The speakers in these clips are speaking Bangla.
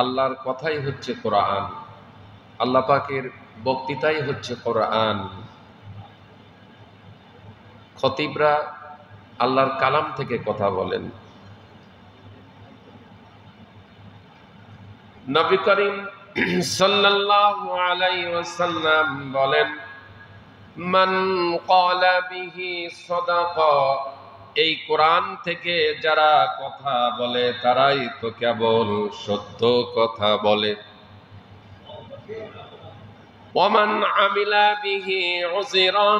আল্লাহর কথাই হচ্ছে কোরআন, আল্লাহ পাকের বক্তৃতাই হচ্ছে কোরআন। খতিবরা আল্লাহর কালাম থেকে কথা বলেন। নবী করিম সাল্লাল্লাহু আলাইহি ওয়াসাল্লাম বলেন, মান ক্বালা বিহি সাদাকা, এই কোরআন থেকে যারা কথা বলে তারাই তো কেবল সত্য কথা বলে। ওয়ামান আমিলা বিহি উযিরা,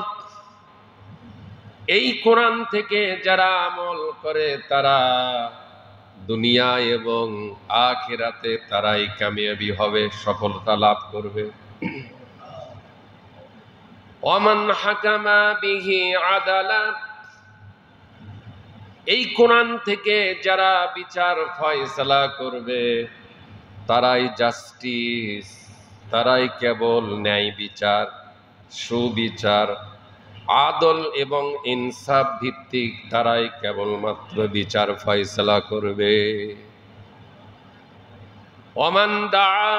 এই কোরআন থেকে যারা আমল করে তারা দুনিয়ায় এবং আখিরাতে তারাই কামিয়াবি হবে, সফলতা লাভ করবে। ওয়ামান হাকামা বিহি আদালা, এই কোরআন থেকে যারা বিচার ফয়সালা করবে তারাই জাস্টিস, তারাই কেবল ন্যায় বিচার, সুবিচার, আদল এবং ইনসাফ ভিত্তিক তারাই কেবলমাত্র বিচার ফয়সালা করবে। ওমান দাআ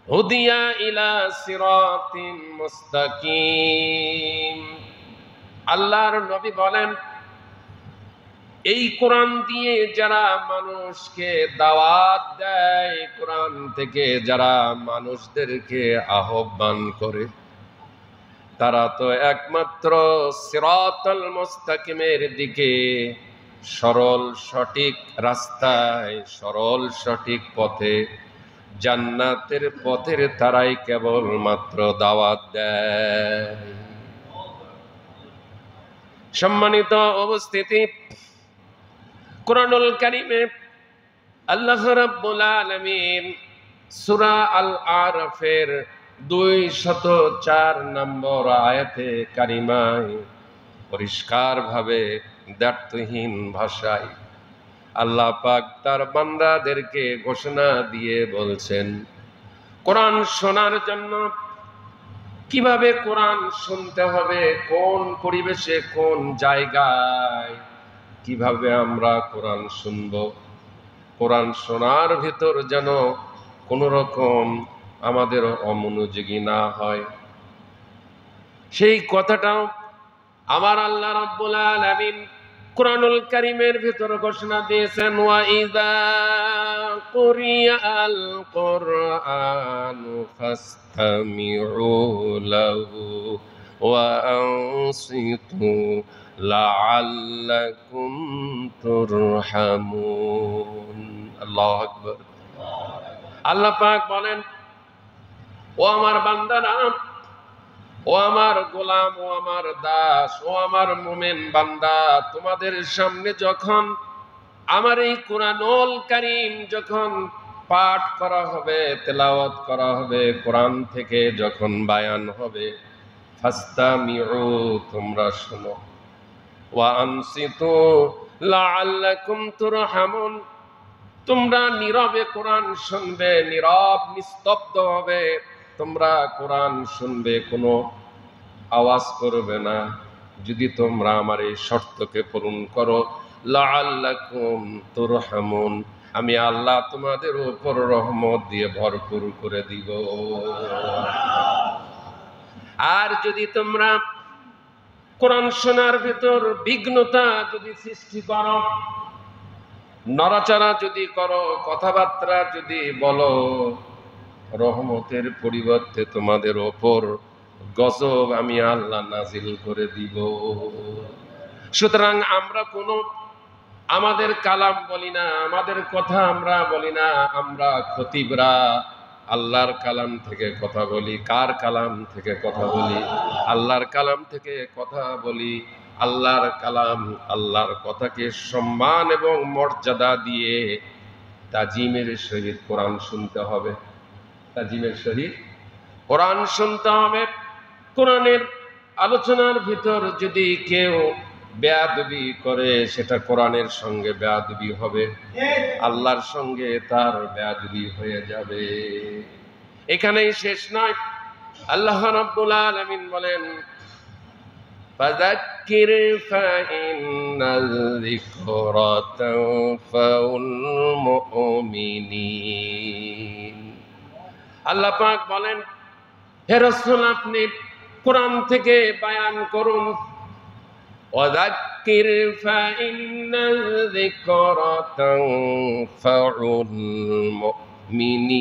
হুদিয়া ইলা সিরাতিন মুস্তাকিম, আল্লাহর নবী বলেন, এই কোরআন দিয়ে যারা মানুষকে দাওয়াত দেয়, কোরআন থেকে যারা মানুষদেরকে আহ্বান করে, তারা তো একমাত্র সিরাতাল মুস্তাকিমের দিকে, সরল সঠিক রাস্তায়, সরল সঠিক পথে, জান্নাতের পথের তারাই কেবলমাত্র দাওয়াত দেয়। সম্মানিত উপস্থিতি, কুরআনুল কারীমে আল্লাহ রাব্বুল আলামিন সূরা আল আরাফের 204 নম্বর আয়াতে কারিমায় পরিষ্কারভাবে দ্ব্যর্থহীন ভাষায় আল্লাহ পাক তার বান্দাদেরকে ঘোষণা দিয়ে বলছেন, কোরআন শোনার জন্য কিভাবে কোরআন শুনতে হবে, কোন পরিবেশে, কোন জায়গায়, কিভাবে আমরা কোরআন শুনব, কোরআন শোনার ভিতর যেন কোনো রকম আমাদের অমনোযোগী না হয়, সেই কথাটাও আমার আল্লাহ রাব্বুল আলামিন কুরআনুল কারীমের ভিতর ঘোষণা দিয়েছেন, ওয়া ইযা কুরিয়াল কুরআনু ফাসতামিউ লাহু ওয়া আনসিতু লাআল্লাকুম তুরহামুন। আল্লাহু আকবার। আল্লাহ পাক বলেন, ও আমার বান্দারা, ও আমার গোলাম, ও আমার দাস, ও আমার মুমিন বান্দা, তোমাদের সামনে যখন আমার এই কুরআনুল কারীম যখন পাঠ করা হবে, তেলাওয়াত করা হবে, কোরআন থেকে যখন বায়ান হবে, ফাসতামিউ, তোমরা শোনো, ওয়া আনসিতু লাআল্লাকুম তুরহামুন, তোমরা নীরবে কোরআন শুনবে, নীরব নিস্তব্ধ হবে, তোমরা কোরআন শুনবে, কোনো আওয়াজ করবে না। যদি তোমরা আমার এই শর্তকে পূরণ করো, লাআল্লাকুম তুরহামুন, আমি আল্লাহ তোমাদের উপর রহমত দিয়ে ভরপুর করে দিব। আর যদি তোমরা কোরআন শোনার ভিতর বিঘ্নতা যদি সৃষ্টি করো, নড়াচড়া যদি করো, কথাবার্তা যদি বলো, রহমতের পরিবর্তে তোমাদের ওপর গজব আমি আল্লাহ নাজিল করে দিব। সুতরাং আমরা কোনো আমাদের কালাম বলি না, আমাদের কথা আমরা বলি না, আমরা খতিবরা আল্লাহর কালাম থেকে কথা বলি। কার কালাম থেকে কথা বলি? আল্লাহর কালাম থেকে কথা বলি। আল্লাহর কালাম, আল্লাহর কথাকে সম্মান এবং মর্যাদা দিয়ে তাজিমের সহিত কোরআন শুনতে হবে, তাজিমের সহিত কোরআন শুনতে হবে। কোরআনের আলোচনার ভিতর যদি কেউ বেয়াদবি করে, সেটা কোরআনের সঙ্গে বেয়াদবি হবে, আল্লাহর সঙ্গে তার বেয়াদবি হয়ে যাবে। এখানেই শেষ নয়, আল্লাহ রাব্বুল আলামিন বলেন, ফাযাক্কির ফাইন্নাল যিকরা তানফাউল মুমিনিন। আল্লাহ পাক বলেন, হে রাসূল আপনি কোরআন থেকে বয়ান করুন। ওয়াযাক্কির ফাইন্নাল যিকরা তানফাউল মুমিনিন।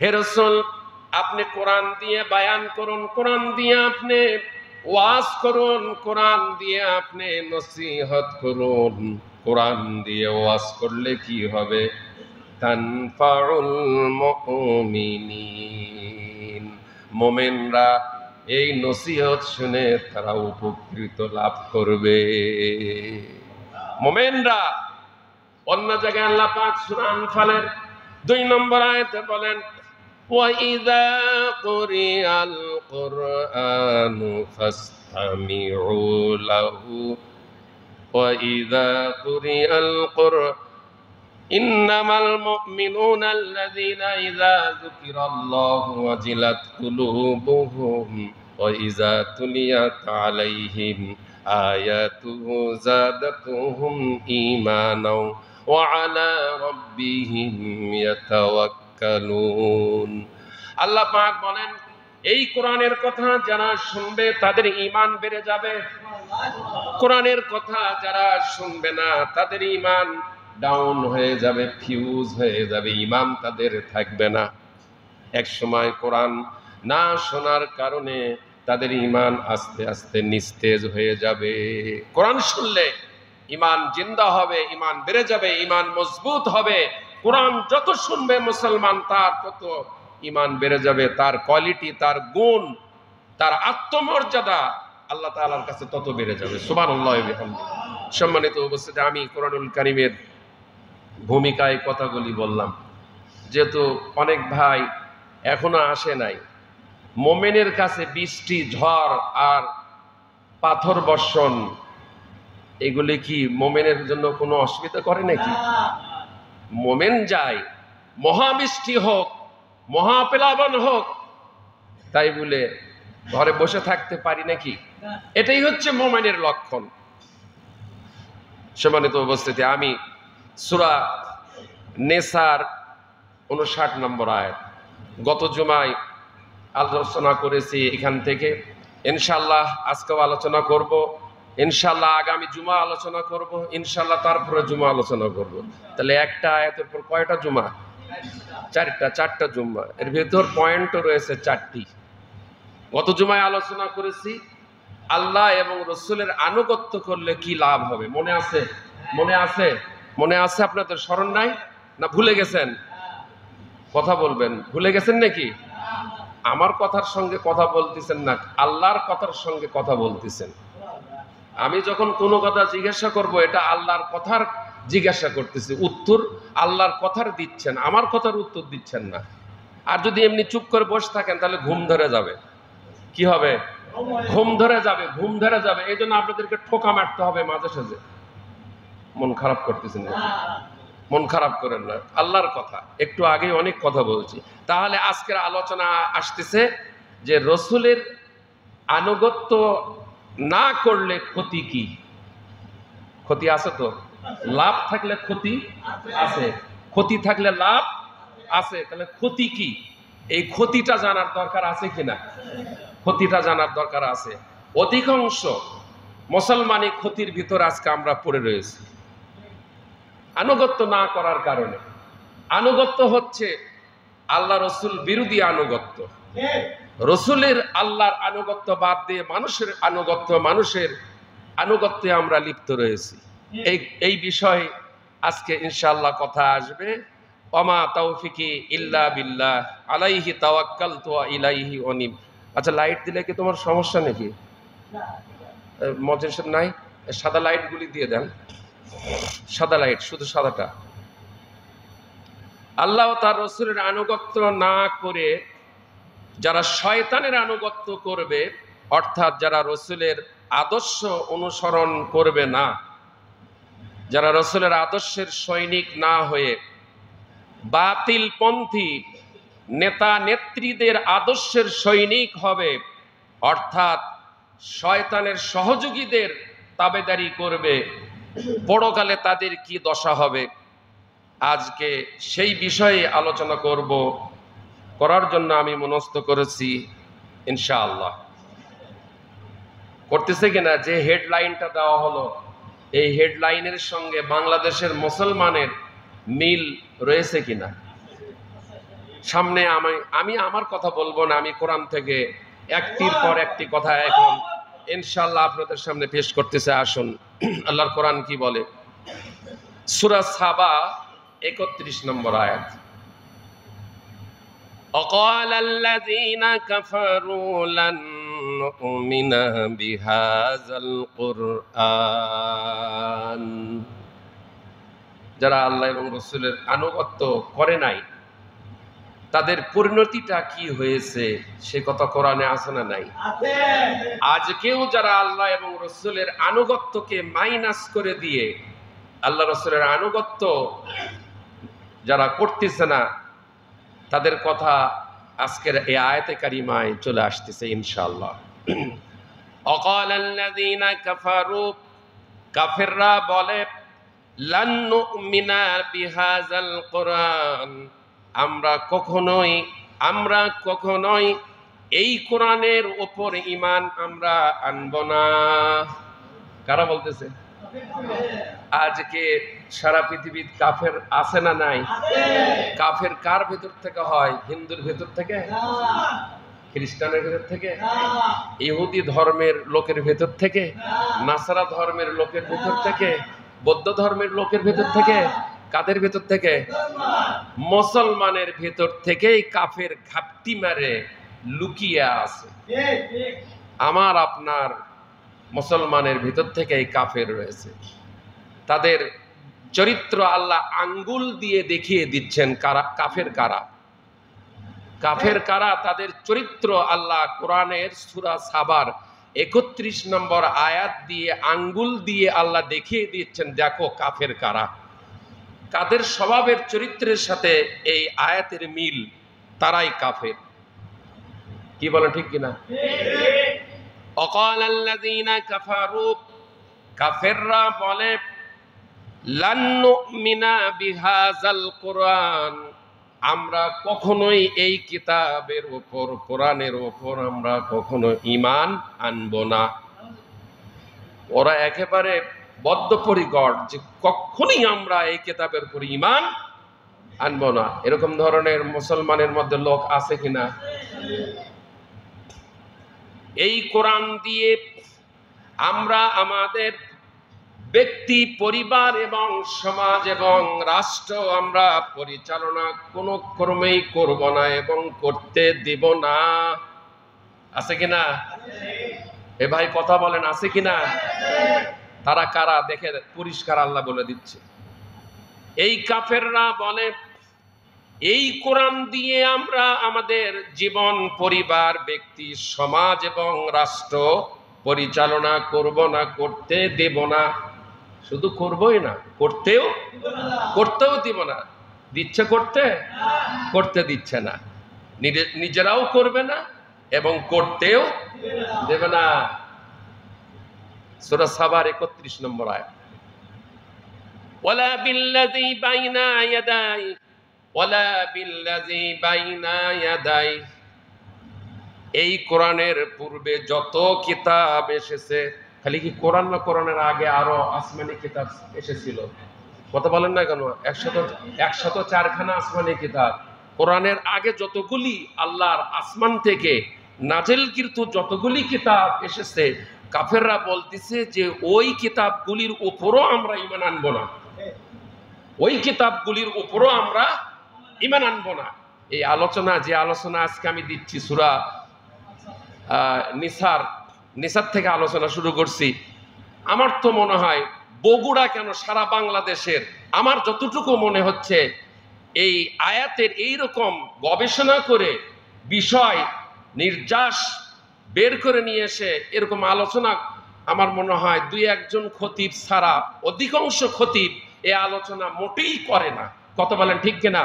হে রাসূল আপনি কোরআন দিয়ে বয়ান করুন, কোরআন দিয়ে আপনি ওয়াজ করুন, কোরআন দিয়ে আপনি নসিহত করুন। কোরআন দিয়ে ওয়াজ করলে কি হবে? তানফাউল মুমিনিন, মুমিনরা এই নসিহত শুনে তারা উপকৃত লাভ করবে। মুমিনরা। অন্য জায়গায় আল্লাহ পাক সূরা আনফালের 2 নম্বর আয়াতে বলেন, وَإِذَا قُرِئَ الْقُرْآنُ فَاسْتَمِعُوا لَهُ وَإِذَا قُرِئَ الْقُرْآنُ إِنَّمَا الْمُؤْمِنُونَ الَّذِينَ إِذَا ذُكِرَ اللَّهُ وَجِلَتْ قُلُوبُهُمْ وَإِذَا تُلِيَتْ عَلَيْهِمْ آيَاتُهُ زَادَتْهُمْ إِيمَانًا وَعَلَى رَبِّهِمْ يَتَوَكَّلُونَ। আল্লাহ পাক বলেন, এই কোরআনের কথা যারা শুনবে তাদের ঈমান বেড়ে যাবে। কোরআনের কথা যারা শুনবে না তাদের ঈমান ডাউন হয়ে যাবে, ফিউজ হয়ে যাবে, ঈমান তাদের থাকবে না। এক সময় কোরআন না শোনার কারণে তাদের ঈমান আস্তে আস্তে নিস্তেজ হয়ে যাবে। কোরআন শুনলে ঈমান জিন্দা হবে, ঈমান বেড়ে যাবে, ঈমান মজবুত হবে। কোরআন যত শুনবে মুসলমান তার তত ঈমান বেড়ে যাবে, তার কোয়ালিটি, তার গুণ, তার আত্মমর্যাদা আল্লাহ তাআলার কাছে তত বেড়ে যাবে। সুবহানাল্লাহি ওয়া বিহামদিহি। সম্মানিত উপস্থিতি, আমি কোরআনুল কারীমের ভূমিকায় কথাগুলি বললাম, যেহেতু অনেক ভাই এখনো আসে নাই। মোমেনের কাছে বৃষ্টি, ঝড় আর পাথর বর্ষণ এগুলি কি মোমেনের জন্য কোনো অসুবিধা করে নাকি? মোমেন যায়, মহাবৃষ্টি হোক, মহাপ্লাবন হোক, তাই বলে ঘরে বসে থাকতে পারি নাকি? এটাই হচ্ছে মোমেনের লক্ষণ। সম্মানিত উপস্থিতি, আমি সূরা নেসার 59 নম্বর আয়াত গত জুমায় আলোচনা করেছি। এখান থেকে ইনশাআল্লাহ আজকেও আলোচনা করব, ইনশাআল্লাহ আগামী জুমা আলোচনা করব, ইনশাআল্লাহ তারপরে জুমা আলোচনা করব। তাহলে একটা আয়াতের পর কয়টা জুমা? চারটা জুমা। এর ভেতর পয়েন্টও রয়েছে 4টি। গত জুমায় আলোচনা করেছি আল্লাহ এবং রসুলের আনুগত্য করলে কি লাভ হবে। মনে আছে? মনে আছে? মনে আছে? আপনাদের স্মরণ নাই না ভুলে গেছেন? কথা বলবেন। ভুলে গেছেন নাকি? আমার কথার সঙ্গে কথা বলতেছেন না, আল্লাহর কথার সঙ্গে কথা বলতেছেন। আমি যখন কোনো কথা জিজ্ঞাসা করব, এটা আল্লাহর কথার জিজ্ঞাসা করতেছি, উত্তর আল্লাহর কথার দিচ্ছেন, আমার কথার উত্তর দিচ্ছেন না। আর যদি এমনি চুপ করে বসে থাকেন তাহলে ঘুম ধরে যাবে। কি হবে? ঘুম ধরে যাবে, ঘুম ধরে যাবে। এই জন্য আপনাদেরকে ঠোকা মারতে হবে মাঝে সাঝে। মন খারাপ করতেছেন না, মন খারাপ করেন না, আল্লাহর কথা। একটু আগে অনেক কথা বলছি। তাহলে আজকের আলোচনা আসতেছে যে রসুলের আনুগত্য না করলে ক্ষতি কি? ক্ষতি আছে তো? লাভ থাকলে ক্ষতি আছে, ক্ষতি থাকলে লাভ আছে। তাহলে ক্ষতি কি? এই ক্ষতিটা জানার দরকার আছে কিনা? ক্ষতিটা জানার দরকার আছে। অধিকাংশ মুসলমানই ক্ষতির ভিতর আজকে আমরা পড়ে রয়েছি আনুগত্য না করার কারণে। আনুগত্য হচ্ছে আল্লাহ রসুল বিরোধী আনুগত্য। রসুলের আল্লাহর আনুগত্য বাদ দিয়ে মানুষের আনুগত্যে আমরা লিপ্ত রয়েছি। এই বিষয়ে আজকে ইনশাআল্লাহ কথা আসবে। ওমা তাওফিকি ইল্লা বিল্লাহ আলাইহি তাওয়াক্কালতু ওয়া ইলাইহি উনীব। আচ্ছা, লাইট দিলে কি তোমার সমস্যা নাকি? মজেশন নাই? সাদা লাইটগুলি দিয়ে দেন, সাদা লাইট, শুধু সাদাটা। আল্লাহ তার রসুলের আনুগত্য না করে যারা শয়তানের আনুগত্য করবে, অর্থাৎ যারা রসুলের আদর্শ অনুসরণ করবে না, যারা রসুলের আদর্শের সৈনিক না হয়ে বাতিল পন্থী নেতা নেত্রীদের আদর্শের সৈনিক হবে, অর্থাৎ শয়তানের সহযোগীদের তাবেদারি করবে, পরকালে তাদের কি দশা হবে। আজকে সেই বিষয়ে আলোচনা করার জন্য আমি মনস্থ করেছি, ইনশাআল্লাহ। করতেছে কিনা? যে হেডলাইনটা দেওয়া হলো, এই হেডলাইনের সঙ্গে বাংলাদেশের মুসলমানের মিল রয়েছে কিনা? সামনে আমি আমার কথা বলবো না, আমি কোরআন থেকে একটির পর একটি কথা এখন ইনশাআল্লাহ আপনাদের সামনে পেশ করতেছে। আসুন আল্লাহর কোরআন কি বলে। সূরা সাবা 31 নম্বর আয়াত। وقال الذين كفروا لن نؤمن بهذا القرآن, যারা আল্লাহ এবং রাসূলের আনুগত্য করে নাই তাদের পরিণতিটা কি হয়েছে সে কথা কোরআনে আছে না নাই? আজকেও যারা আল্লাহ এবং রাসূলের আনুগত্যকে মাইনাস করে দিয়ে আল্লাহ রাসূলের আনুগত্য যারা করতেছে না, তাদের কথা আজকের এই আয়াতে কারিমায় চলে আসতেছে ইনশাআল্লাহ। وقال الذين كفروا, কাফেররা বলে, লান নুমিনা বিহাযাল কুরআন, আমরা কখনোই এই কোরআনের উপর ঈমান আমরা আনব না। কারা বলতেছে? আজকে সারা পৃথিবীর কাফের আছে না নাই? কাফের কার ভেতর থেকে হয়? হিন্দুর ভেতর থেকে? খ্রিস্টানের ভেতর থেকে? ইহুদি ধর্মের লোকের ভেতর থেকে? নাসারা ধর্মের লোকের ভেতর থেকে? বৌদ্ধ ধর্মের লোকের ভেতর থেকে? কাদের ভেতর থেকে? মুসলমানের ভেতর থেকেই কাফের ঘাপটি মারে লুকিয়ে আছে। আমার আপনার মুসলমানের ভেতর থেকেই কাফের রয়েছে। তাদের চরিত্র আল্লাহ আঙ্গুল দিয়ে দেখিয়ে দিচ্ছেন কাফের কারা, তাদের চরিত্র আল্লাহ কোরআনের সূরা সাবার 31 নম্বর আয়াত দিয়ে আঙ্গুল দিয়ে আল্লাহ দেখিয়ে দিচ্ছেন, দেখো কাফের কারা, কাদের স্বভাবের চরিত্রের সাথে এই আয়াতের মিল, তারাই কাফের। কি বলেন ঠিক কিনা? وقال الذين كفروا, কাফেররা বলে, লান নুমিনা বিহাযাল কুরআন, আমরা কখনোই এই কিতাবের উপর, কোরআনের উপর আমরা কখনো ঈমান আনব না। ওরা একেবারে বদ্ধপরিকর যে কখনোই আমরা এই কিতাবের উপর ঈমান আনব না। এরকম ধরনের মুসলমানের মধ্যে লোক আছে কিনা? এই কোরআন দিয়ে আমরা আমাদের ব্যক্তি, পরিবার এবং সমাজ এবং রাষ্ট্র আমরা পরিচালনা কোনো ক্রমেই করব না এবং করতে দিব না। আছে কিনা? এ ভাই কথা বলেন, আছে কিনা? তারা কারা দেখে পরিষ্কার আল্লাহ বলে দিচ্ছে। এই কাফেররা বলে, এই কোরআন দিয়ে আমরা আমাদের জীবন, পরিবার, ব্যক্তি, সমাজ এবং রাষ্ট্র পরিচালনা করব না, করতে দেব না। শুধু করবই না, করতেও দিব না। দিচ্ছে করতে দিচ্ছে না, নিজেরাও করবে না এবং করতেও দেবে না। সূরা সাবার 31 নম্বর আয়াত। ওয়ালা বিল্লাযী বাইনা ইয়াদাই, ওয়ালা বিল্লাযী বাইনা ইয়াদাই, এই কোরআনের পূর্বে যত কিতাব এসেছে, খালি কি কোরআন না, কোরআনের আগে আরো আসমানি কিতাব এসেছিল। কথা বলেন না কেন? 104খানা আসমানি কিতাব। কোরআনের আগে যতগুলি আল্লাহর আসমান থেকে নাজিলকৃত যতগুলি কিতাব এসেছে, কাফেররা বলতেছে যে ওই কিতাবগুলির উপরও আমরা ঈমান আনবো না, ওই কিতাবগুলির উপরও আমরা ঈমান আনবো না। এই আলোচনা, যে আলোচনা আজকে আমি দিচ্ছি, সূরা নিসার থেকে আলোচনা শুরু করছি। আমার তো মনে হয় বগুড়া কেন, সারা বাংলাদেশের আমার যতটুকু মনে হচ্ছে এই আয়াতের এইরকম গবেষণা করে বিষয় নির্যাস বের করে নিয়ে এসে এরকম আলোচনা, আমার মনে হয় 2-1 খতিব ছাড়া অধিকাংশ খতিব এই আলোচনা মোটেই করে না। কত বলেন ঠিক কিনা?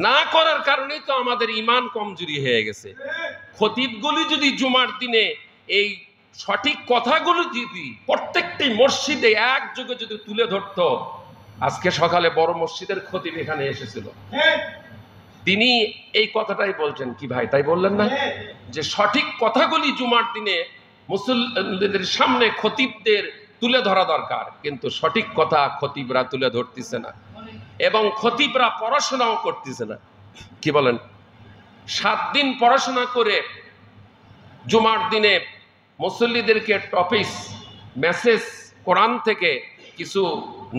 না করার কারণেই তো আমাদের ঈমান কমজোরি হয়ে গেছে। খতিবগুলি যদি জুমার দিনে এই সঠিক কথাগুলো যদি প্রত্যেকটি মসজিদে একযোগে যদি তুলে ধরতো, আজকে সকালে বড় মসজিদের খতিব এখানে এসেছিল, তিনি এই কথাটাই বলছেন। কি ভাই তাই বললেন না, যে সঠিক কথাগুলি জুমার দিনে মুসল্লিদের সামনে খতিবদের তুলে ধরা দরকার, কিন্তু সঠিক কথা খতিবরা তুলে ধরতেছে না এবং খতিবরা পড়াশোনাও করতেছে না। কি বলেন? 7 দিন পড়াশোনা করে জুমার দিনে মুসল্লিদেরকে টপিক মেসেজ কোরআন থেকে কিছু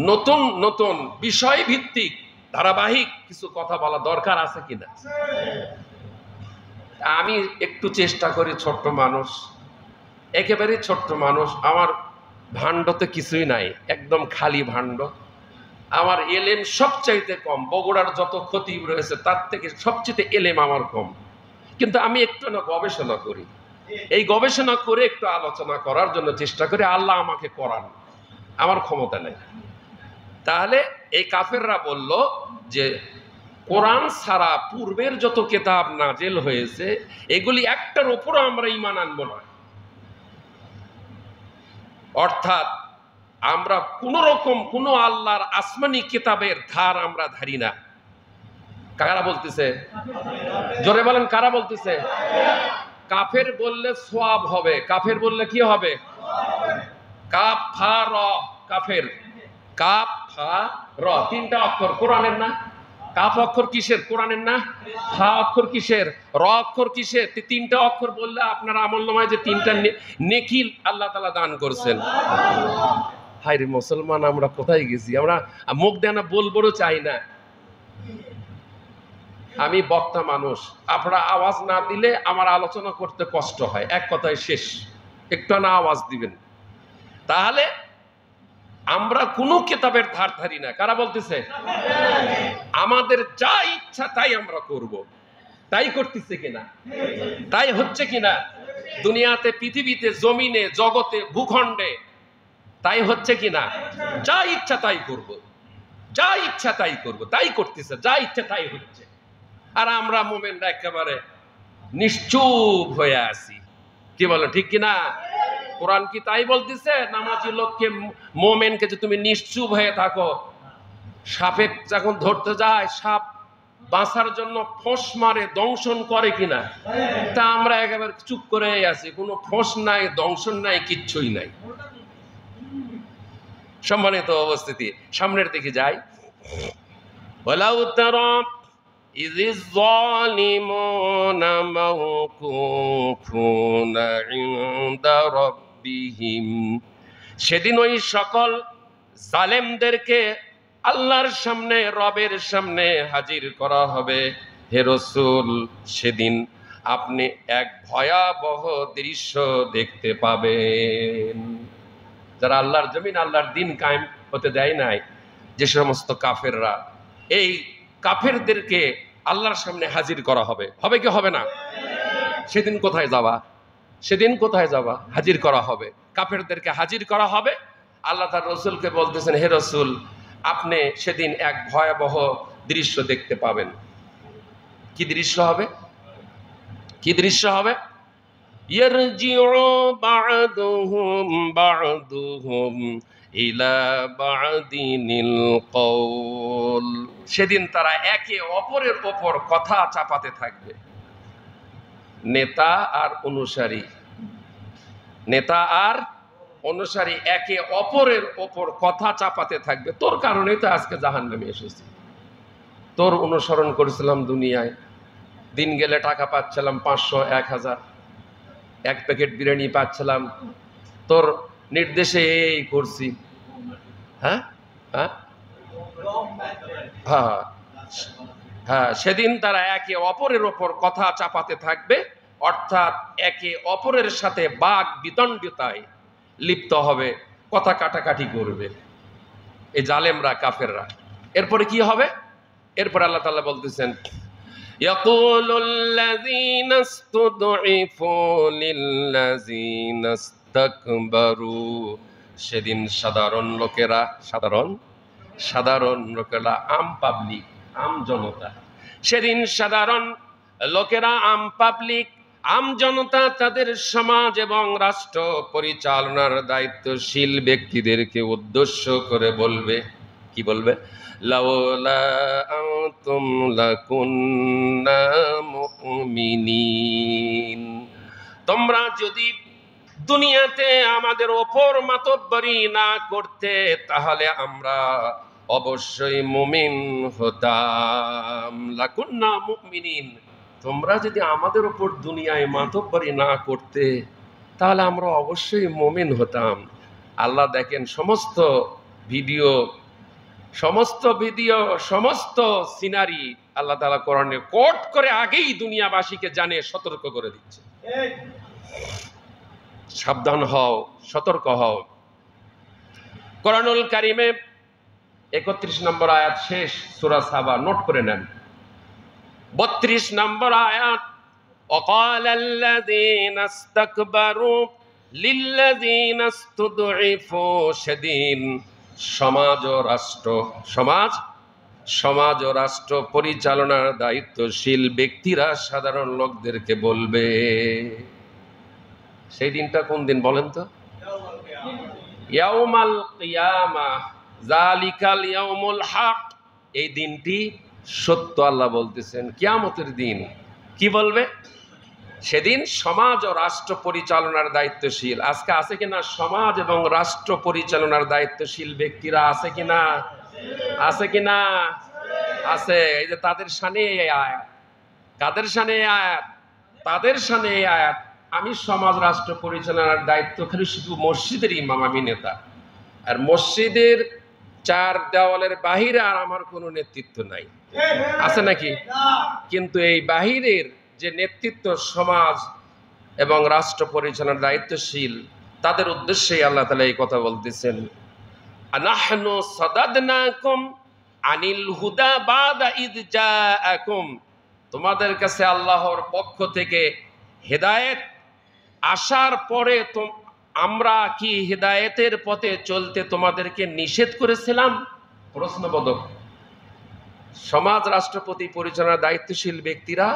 নতুন নতুন বিষয় ভিত্তিক ধারাবাহিক কিছু কথা বলা দরকার আছে কিনা? আমি একটু চেষ্টা করি, ছোট্ট মানুষ, একেবারে ছোট্ট মানুষ, আমার ভাণ্ডতে কিছুই নাই, একদম খালি ভাণ্ড। আমার এলেম সবচাইতে কম, বগুড়ার যত খতিব রয়েছে তার থেকে সবচেয়ে এলেম আমার কম, কিন্তু আমি একটু না গবেষণা করি। এই গবেষণা করে একটু আলোচনা করার জন্য চেষ্টা করি। আল্লাহ আমাকে করান, আমার ক্ষমতা নেই। তাহলে এই কাফেররা বলল যে কোরআন ছাড়া পূর্বের যত কিতাব নাজেল হয়েছে এগুলি একটার উপরও আমরা ঈমান আনবো না, অর্থাৎ আমরা কোন রকম কোন আল্লাহর আসমানি কিতাবের ধার আমরা ধারি না। কারা বলতেছে? জোরে বলেন, কারা বলতেছে? কাফের বললে সওয়াব হবে, কাফের বললে কি হবে? কাফ ফা র, কাফের। কাফ ফা র, 3টা অক্ষর কোরআনের না? কাফ অক্ষর কিসের? কোরআনের না? ফা অক্ষর কিসের? র অক্ষর কিসের? 3টা অক্ষর বললে আপনার আমলনামায় যে 3টা নেকি আল্লাহ তাআলা দান করছেন। হায়রে মুসলমান, আমরা কোথায় গেছি? আমরা মুখ দেনা বলবো চাই না। আমি বক্তা মানুষ, আপনারা আওয়াজ না দিলে আমার আলোচনা করতে কষ্ট হয়, এক কথায় শেষ। একটু না আওয়াজ দিবেন। তাহলে আমরা কোনো কিতাবের ধার ধারি না। কারা বলতেছে? আমাদের যা ইচ্ছা তাই আমরা করব। তাই করতেছে কিনা? তাই হচ্ছে কিনা? দুনিয়াতে, পৃথিবীতে, জমিনে, জগতে, ভূখণ্ডে তাই হচ্ছে কিনা? যা ইচ্ছা তাই করব, যা ইচ্ছা তাই করব, তাই করতেছে, যা ইচ্ছা তাই হচ্ছে। আর আমরা মোমেনরা একেবারে নিশ্চুপ হয়ে আছি। কি বলো, ঠিক কিনা? কোরআন কি তাই বলতেছে? নামাজি লোককে, মোমেনকে যে তুমি নিশ্চুপ হয়ে থাকো। সাপে যখন ধরতে যায়, সাপ বাঁচার জন্য ফোঁস মারে, দংশন করে কিনা? তা আমরা একেবারে চুপ করে আছি, কোনো ফোঁস নাই, দংশন নাই, কিচ্ছুই নাই। সম্মানিত উপস্থিতি, সামনের দিকে যাই। ওয়ালাউ তারা ইযিজ যালিমুনা মাওকুফুনা ইনদা রাব্বিহিম, সেদিন ওই সকল জালেমদেরকে আল্লাহর সামনে, রবের সামনে হাজির করা হবে। হে রাসূল, সেদিন আপনি এক ভয়াবহ দৃশ্য দেখতে পাবেন। যারা আল্লাহর জমিন, আল্লাহর দিন কায়েম হতে দেয় নাই, যে সমস্ত কাফেররা, এই কাফেরদেরকে আল্লাহর সামনে হাজির করা হবে। হবে কি হবে না? সেদিন কোথায় যাবা? সেদিন কোথায় যাবা? হাজির করা হবে, কাফেরদেরকে হাজির করা হবে। আল্লাহ তার রসুলকে বলতেছেন, হে রসুল, আপনি সেদিন এক ভয়াবহ দৃশ্য দেখতে পাবেন। কি দৃশ্য হবে? কি দৃশ্য হবে? ইয়ারজিউ বা'দুহুম ইলা বা'দিনিল কওল, সেদিন তারা একে অপরের ওপর কথা চাপাতে থাকবে। নেতা আর অনুসারী, নেতা আর অনুসারী একে অপরের ওপর কথা চাপাতে থাকবে। তোর কারণেই তো আজকে জাহান্নামে এসেছি, তোর অনুসরণ করেছিলাম দুনিয়ায়, দিন গেলে টাকা পাচ্ছিলাম 500, 1000, এক প্যাকেট বিরিয়ানি পাচ্ছিলাম, তোর নির্দেশে এই করছি। হ্যাঁ হ্যাঁ হ্যাঁ হ্যাঁ, সেদিন তারা একে অপরের ওপর কথা চাপাতে থাকবে, অর্থাৎ একে অপরের সাথে বাক বিতণ্ডিতায় লিপ্ত হবে, কথা কাটাকাটি করবে এই জালেমরা, কাফেররা। এরপরে কি হবে? এরপর আল্লাহ তাআলা বলতেছেন, ইয়াকুলুল্লাযীনা ইসতুদঈফু লিল্লাযীনা ইসতাকবারু, সেদিন সাধারণ লোকেরা, সাধারণ লোকেরা, আম পাবলিক, আম জনতা, সেদিন সাধারণ লোকেরা, আম পাবলিক, আম জনতা তাদের সমাজ এবং রাষ্ট্র পরিচালনার দায়িত্বশীল ব্যক্তিদেরকে উদ্দেশ্য করে বলবে, কি বলবে? লাউলা আনতুম লাকুন্না মুমিনিন। তোমরা যদি দুনিয়াতে আমাদের ওপর মাতব্বরি না করতে, তাহলে আমরা অবশ্যই মুমিন হতাম। লাকুন্না মুমিনিন, তোমরা যদি আমাদের ওপর দুনিয়ায় মাতব্বরি না করতে, তাহলে আমরা অবশ্যই মুমিন হতাম। আল্লাহ দেখেন সমস্ত ভিডিও, সমস্ত সিনারি আল্লাহ তাআলা কোরআনে কোট করে আগেই দুনিয়াবাসীকে জানিয়ে সতর্ক করে দিচ্ছে, সাবধান হও, সতর্ক হও। কোরআনুল কারিমে 31 নম্বর আয়াত শেষ, সূরা সাবা, নোট করে নেন। 32 নম্বর আয়াত, وقال الذين استكبروا للذين استضعفوا। সেদিন সমাজ ও রাষ্ট্র পরিচালনার দায়িত্বশীল ব্যক্তিরা সাধারণ লোকদেরকে বলবে। সেই দিনটা কোন দিন বলেন তো? ইয়াউমাল কিয়ামাহ, যালিকাল ইয়াউমুল হক। এই দিনটি সত্য, আল্লাহ বলতেছেন কিয়ামতের দিন। কি বলবে? সেদিন সমাজ ও রাষ্ট্র পরিচালনার দায়িত্বশীল, আজকে আছে কিনা সমাজ এবং রাষ্ট্র পরিচালনার দায়িত্বশীল ব্যক্তিরা? আছে কিনা? আছে কিনা? আছে। এই যে তাদের শানে এই আয়াত, কাদের শানে এই আয়াত? তাদের শানে এই আয়াত। আমি সমাজ রাষ্ট্র পরিচালনার দায়িত্বখানি শুধু মসজিদের ইমাম, আমি নেতা, আর মসজিদের 4 দেওয়ালের বাহিরে আর আমার কোনো নেতৃত্ব নাই, আছে নাকি? কিন্তু এই বাহিরের যে নেতৃত্ব সমাজ এবং রাষ্ট্র পরিচালনার দায়িত্বশীল, তাদের উদ্দেশ্যেই আল্লাহ তাআলা এই কথা বলতেছেন, আনাহনু সাদাদনাকুম আনিল হুদা বাদা ইদ জাআকুম। তোমাদের কাছে আল্লাহর পক্ষ থেকে হেদায়েত আসার পরে আমরা কি হেদায়েতের পথে চলতে তোমাদেরকে নিষেধ করেছিলাম? প্রশ্নবোধক। সমাজ রাষ্ট্রপতি পরিচালনার দায়িত্বশীল ব্যক্তিরা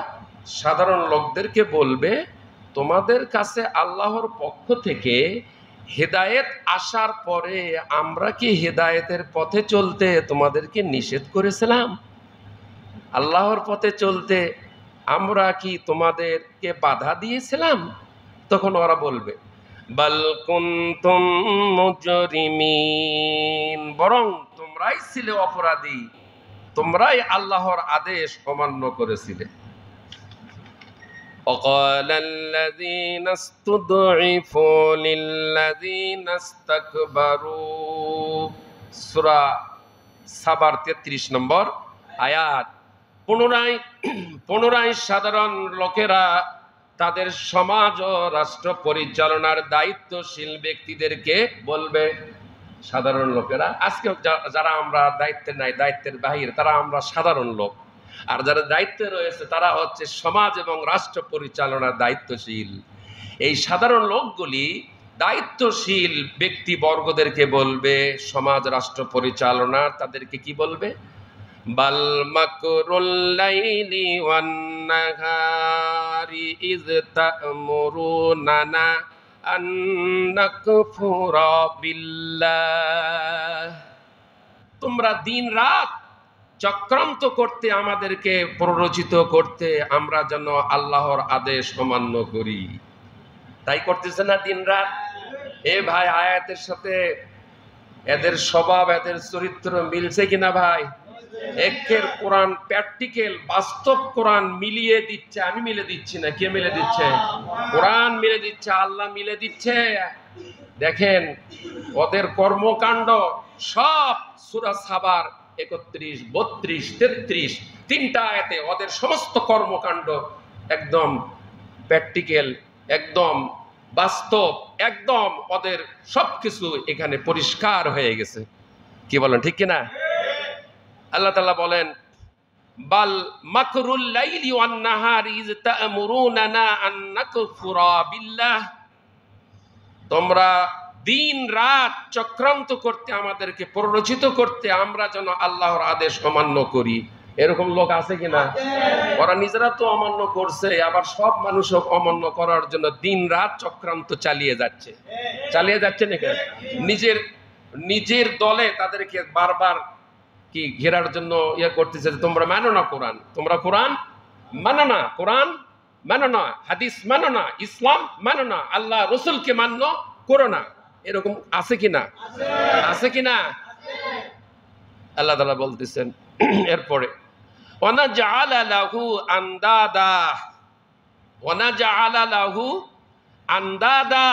সাধারণ লোকদেরকে বলবে, তোমাদের কাছে আল্লাহর পক্ষ থেকে হেদায়েত আসার পরে আমরা কি হেদায়েতের পথে চলতে তোমাদেরকে নিষেধ করেছিলাম? আল্লাহর পথে চলতে আমরা কি তোমাদেরকে বাধা দিয়েছিলাম? তখন ওরা বলবে, বাল কুনতুম মুজরিমিন, বরং তোমরাই ছিলে অপরাধী, তোমরাই আল্লাহর আদেশ অমান্য করেছিলে। وقال الذين استضعفوا للذين استكبروا। সূরা সাবার 33 নম্বর আয়াত। পুনরায় সাধারণ লোকেরা তাদের সমাজ ও রাষ্ট্র পরিচালনার দায়িত্বশীল ব্যক্তিদেরকে বলবে, সাধারণ লোকেরা, আজকে যারা আমরা দায়িত্বে নাই, দায়িত্বের বাহিরে, তারা আমরা সাধারণ লোক, আর যারা দায়িত্বে রয়েছে তারা হচ্ছে সমাজ এবং রাষ্ট্র পরিচালনার দায়িত্বশীল। এই সাধারণ লোকগুলি দায়িত্বশীল ব্যক্তিবর্গদেরকে বলবে, সমাজ রাষ্ট্র পরিচালনার, তাদেরকে কি বলবে? বাল মাকরুল লাইলি ওয়ান নাহারি ইয তা'মুরুনানা আন নাকফুরা বিল্লাহ। তোমরা দিন রাত চক্রান্ত করতে, আমাদেরকে প্ররোচিত করতে, আমরা যেন আল্লাহর আদেশ অমান্য করি। তাই করতেছে না দিন রাত? এ ভাই, আয়াতের সাথে এদের স্বভাব, এদের চরিত্র মিলছে কিনা ভাই? একের কোরআন প্র্যাকটিক্যাল, বাস্তব কোরআন মিলিয়ে দিচ্ছে। আমি মিলে দিচ্ছি না, কে মিলে দিচ্ছে? কোরআন মিলে দিচ্ছে, আল্লাহ মিলে দিচ্ছে। দেখেন ওদের কর্মকাণ্ড সব সূরা সাবার 31, 32, 33 তিনটা আয়াতে ওদের সমস্ত কর্মকাণ্ড একদম প্র্যাকটিক্যাল, একদম বাস্তব, একদম ওদের সবকিছু এখানে পরিষ্কার হয়ে গেছে। কি বলেন, ঠিক কিনা? আল্লাহ তাআলা বলেন, বাল মাকরুল লাইলি ওয়ান নাহারি ইয তা'মুরুনানা আন নাকফুরা বিল্লাহ। তোমরা দিন রাত চক্রান্ত করতে, আমাদেরকে প্ররোচিত করতে, আমরা যেন আল্লাহর আদেশ অমান্য করি। এরকম লোক আছে কিনা? ওরা নিজেরা তো অমান্য করছে, আবার সব মানুষও অমান্য করার জন্য দিন রাত চক্রান্ত চালিয়ে যাচ্ছে নাকি? নিজের নিজের দলে তাদেরকে বারবার কি ঘেরার জন্য ইয়ে করতেছে যে তোমরা মানো না কোরআন, তোমরা কোরআন মানো না, কোরআন মানো না, হাদিস মানো না, ইসলাম মানো না, আল্লাহ রসুলকে মান্য করো না। এরকম আছে কিনা? আছে কিনা? আল্লাহ তাআলা বলতেছেন এরপরে ওয়ানাজআলা লাহু আন্দাদা, ওয়ানাজআলা লাহু আন্দাদা,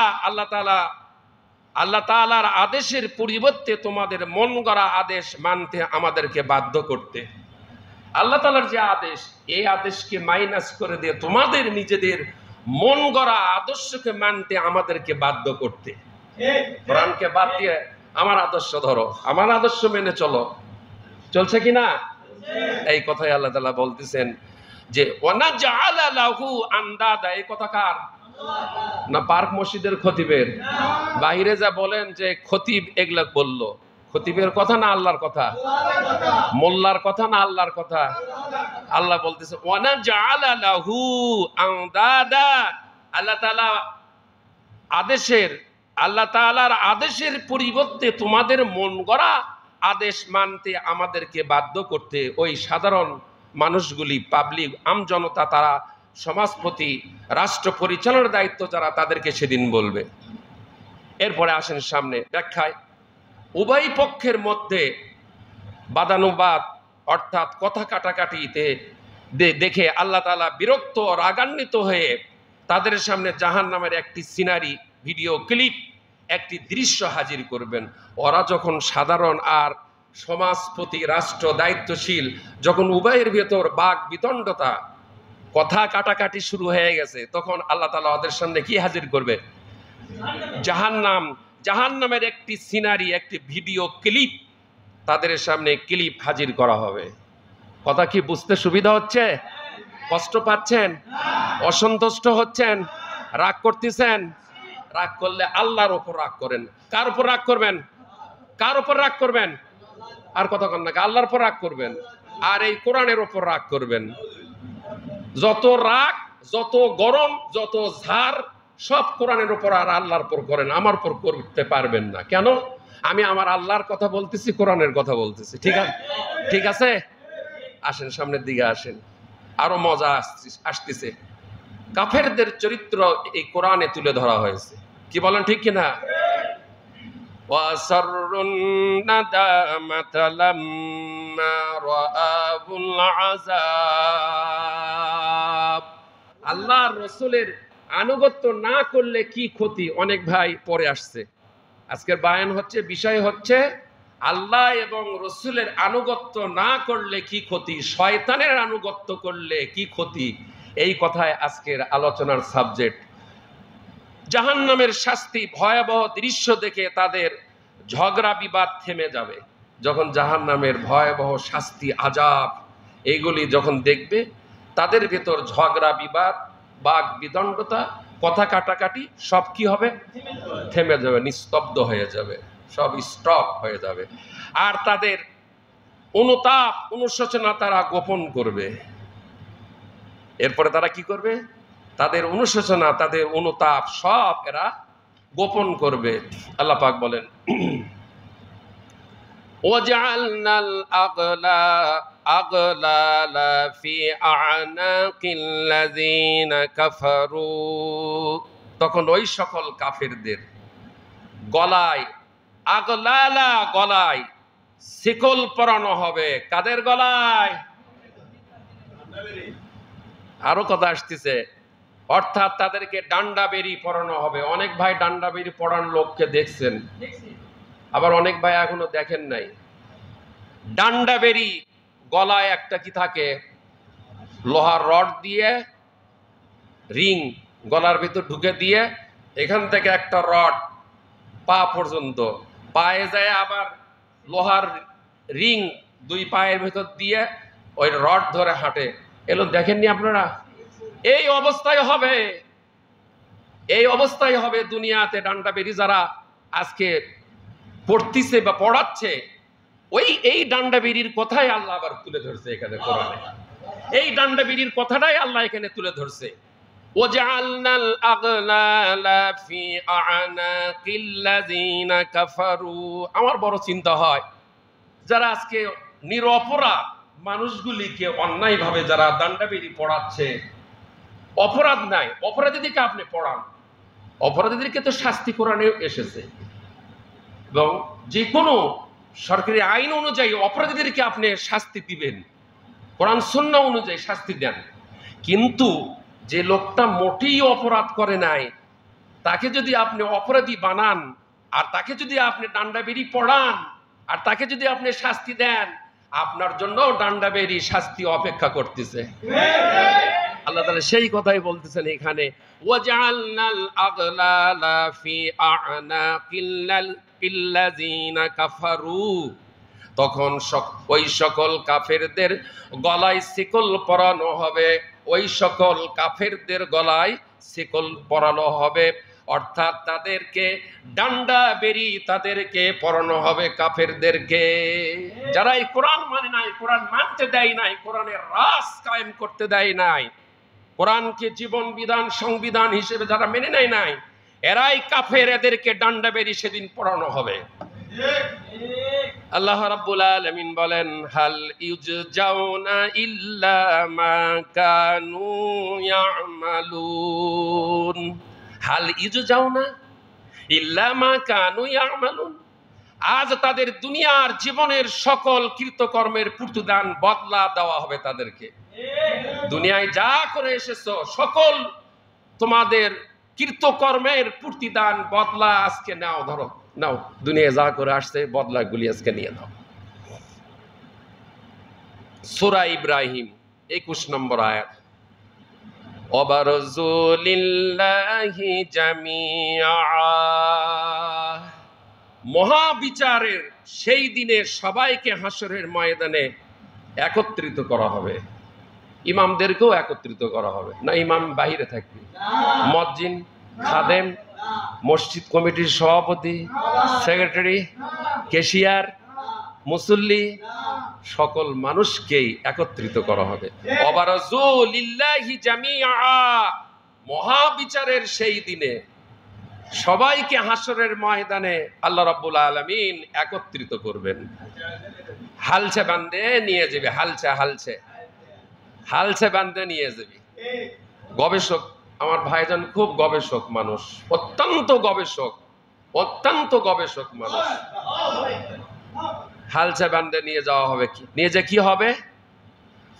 আল্লাহ তাআলার আদেশের পরিবর্তে তোমাদের মন গড়া আদেশ মানতে আমাদেরকে বাধ্য করতে। আল্লাহ তাআলার যে আদেশ, এই আদেশকে মাইনাস করে দিয়ে তোমাদের নিজেদের মন গড়া আদর্শকে মানতে আমাদেরকে বাধ্য করতে। কোরআনকে বাদ দিয়ে আমার আদর্শ ধরো, আমার আদর্শ মেনে চলো, চলছে কিনা? এই কথাই আল্লাহ তাআলা বলতেছেন যে ওয়ানাজআলা লাহু আন্দাদা। এই কথা কার? না পার্ক মসজিদের খতিবের? বাইরে যা বলেন যে খতিব এগুলা বললো, খতিবের কথা না আল্লাহর কথা? মোল্লার কথা না আল্লাহর কথা? আল্লাহ বলতেছে ওয়ানাজআলা লাহু আন্দাদা। আল্লাহ তাআলার আদেশের পরিবর্তে তোমাদের মন গড়া আদেশ মানতে আমাদেরকে বাধ্য করতে। ওই সাধারণ মানুষগুলি, পাবলিক, আমজনতা, তারা সমাজপতি, রাষ্ট্র পরিচালনার দায়িত্ব যারা, তাদেরকে সেদিন বলবে। এরপরে আসেন সামনে ব্যাখ্যায়। উভয় পক্ষের মধ্যে বাদানুবাদ অর্থাৎ কথা কাটাকাটিতে দেখে আল্লাহ তাআলা বিরক্ত, রাগান্বিত হয়ে তাদের সামনে জাহান্নামের একটি সিনারি, ভিডিও ক্লিপ, একটি দৃশ্য হাজির করবেন। ওরা যখন সাধারণ আর সমাজপতি, রাষ্ট্র দায়িত্বশীল, যখন উভয়ের ভেতর বাক বিতণ্ডতা, কথা কাটাকাটি শুরু হয়ে গেছে, তখন আল্লাহ তাআলা ওদের সামনে কি হাজির করবে? জাহান্নামের একটি সিনারি, একটি ভিডিও ক্লিপ তাদের সামনে ক্লিপ হাজির করা হবে। কথা কি বুঝতে সুবিধা হচ্ছে? কষ্ট পাচ্ছেন? অসন্তুষ্ট হচ্ছেন? রাগ করতেছেন? রাগ করলে আল্লাহর উপর রাগ করেন। কার উপর রাগ করবেন? কার উপর রাগ করবেন? আর কথা কন না, আল্লাহর উপর রাগ করবেন, আর এই কোরআনের উপর রাগ করবেন। যত রাগ, যত গরম, যত ঝাড়, সব কোরআনের উপর আর আল্লাহর উপর করেন, আমার উপর করতে পারবেন না। কেন? আমি আমার আল্লাহর কথা বলতেছি, কোরআনের কথা বলতেছি। ঠিক আছে? আসেন সামনের দিকে আসেন, আরো মজা আসতেছে। কাফেরদের চরিত্র এই কোরআনে তুলে ধরা হয়েছে। কি বলেন, ঠিক কিনা? ওয়াসাররুন নাদামাতা লাম্মা রাআবুল আযাব। আল্লাহর রাসূলের আনুগত্য না করলে কি ক্ষতি? অনেক ভাই পরে আসছে। আজকের বায়ান হচ্ছে, বিষয় হচ্ছে আল্লাহ এবং রাসূলের আনুগত্য না করলে কি ক্ষতি, শয়তানের আনুগত্য করলে কি ক্ষতি। এই কথায় আজকের আলোচনার সাবজেক্ট। জাহান্নামের শাস্তি, ভয়াবহ দৃশ্য দেখে তাদের ঝগড়া বিবাদ থেমে যাবে। যখন জাহান্নামের ভয়াবহ শাস্তি, আযাব, এইগুলি যখন দেখবে, তাদের ভেতর ঝগড়া বিবাদ, বাক বিদণ্ডতা, কথা কাটাকাটি সব কি হবে? থেমে যাবে, নিস্তব্ধ হয়ে যাবে, সব স্টপ হয়ে যাবে। আর তাদের অনুতাপ, অনুশোচনা তারা গোপন করবে। এরপরে তারা কি করবে? তাদের অনুশোচনা, তাদের অনুতাপ সব এরা গোপন করবে। আল্লাহ পাক বলেন ওয়াজআলনাল আগলালা ফি আ'নাকিল্লাযিনা কাফারু। তখন ওই সকল কাফেরদের গলায়, আগলালা গলায় শিকল পরানো হবে। কাদের গলায়? আরো কথা আসতেছে, অর্থাৎ তাদেরকে ডান্ডা বেরি পরানো হবে। অনেক ভাই ডান্ডা বেরি পরান লোককে দেখছেন, আবার অনেক ভাই এখনো দেখেন নাই। ডান্ডা বেরি গলায় একটা কি থাকে, লোহার রড দিয়ে রিং গলার ভিতর ঢুকে দিয়ে, এখান থেকে একটা রড পা পর্যন্ত, পায়ে যায় আবার লোহার রিং দুই পায়ের ভেতর দিয়ে ওই রড ধরে হাঁটে। এগুলো দেখেননি আপনারা? এই অবস্থায় হবে, এই অবস্থায় হবে দুনিয়াতে ডান্ডা বেরি যারা আজকে পড়তিছে বা পড়াচ্ছে, এই ডান্ডা বেরির কথাই আল্লাহ আবার তুলে ধরছে এখানে কোরআনে। এই ডান্ডা বেরির কথাটাই আল্লাহ এখানে তুলে ধরছে। ওয়াজআলনাল আগলালা ফি আ'নাকিল্লাযিনা কাফারু। আমার বড় চিন্তা হয়, যারা আজকে নিরপরাধ মানুষগুলিকে অন্যায়ভাবে যারা ডান্ডাবেড়ি পড়াচ্ছে, অপরাধ নাই, অপরাধীদেরকে আপনি পড়ান, অপরাধীদেরকে তো শাস্তি কোরআনে এসেছে, এবং যে কোনো সরকারি আইন অনুযায়ী অপরাধীদেরকে আপনি শাস্তি দিবেন, কোরআন সুন্নাহ অনুযায়ী শাস্তি দেন। কিন্তু যে লোকটা মোটেই অপরাধ করে নাই, তাকে যদি আপনি অপরাধী বানান, আর তাকে যদি আপনি ডান্ডাবেড়ি পড়ান, আর তাকে যদি আপনি শাস্তি দেন, আপনার জন্য ডান্ডাবেড়ি শাস্তি অপেক্ষা করতেছে। আল্লাহ তাআলা সেই কথাই বলতেছেন এখানে, ওয়াজআলনাল আগলালা ফি আ'নাকিল্লাযিনা কাফারু। তখন ওই সকল কাফেরদের গলায় শিকল পরানো হবে, ওই সকল কাফেরদের গলায় শিকল পরানো হবে, অর্থাৎ তাদেরকে ডান্ডা বেরি তাদেরকে পরানো হবে কাফেরদেরকে। যারা এই কোরআন মানে নাই, কোরআন মানতে দেয় নাই, কোরআনের রাজ কায়েম করতে দেয় নাই, কোরআনকে জীবন বিধান সংবিধান হিসেবে যারা মেনে নেয় নাই, এরাই কাফের, এদেরকে ডান্ডা বেরি সেদিন পড়ানো হবে। আল্লাহ রাব্বুল আলামিন বলেন, হাল ইউজাউনা ইল্লা মা কানু ইয়ামালুন। হাল ইউজাউনা ইল্লা মা কানু ইয়ামালুন। আজ তাদের দুনিয়ার জীবনের সকল কৃতকর্মের প্রতিদান বদলা দেওয়া হবে তাদেরকে। দুনিয়ায় যা করে এসেছো সকল তোমাদের কৃতকর্মের প্রতিদান বদলা আজকে নাও, ধরো নাও, দুনিয়ায় যা করে আসছে বদলাগুলি আজকে নিয়ে নাও। সূরা ইব্রাহিম 21 নম্বর আয়াত। ওয়াবারযু লিল্লাহি জামিআ। মহাবিচারের সেই দিনে সবাইকে হাসরের ময়দানে একত্রিত করা হবে। ইমামদেরকেও একত্রিত করা হবে না? ইমাম বাহিরে থাকবে, মুয়াজ্জিন, খাদেম, মসজিদ কমিটির সভাপতি, সেক্রেটারি, ক্যাশিয়ার, মুসল্লি, সকল মানুষকেই একত্রিত করা হবে। ওয়াবারযু লিল্লাহি জামিআ। মহাবিচারের সেই দিনে সবাইকে হাসরের ময়দানে আল্লাহ রাব্বুল আলামিন একত্রিত করবেন। হালছে বান্দে নিয়ে যাবে, হালছে বান্দে নিয়ে যাবে। গবেষক আমার ভাইজান খুব গবেষক মানুষ, অত্যন্ত গবেষক মানুষ। হালছে বান্দে নিয়ে যাওয়া হবে, কি নিয়ে যে কি হবে?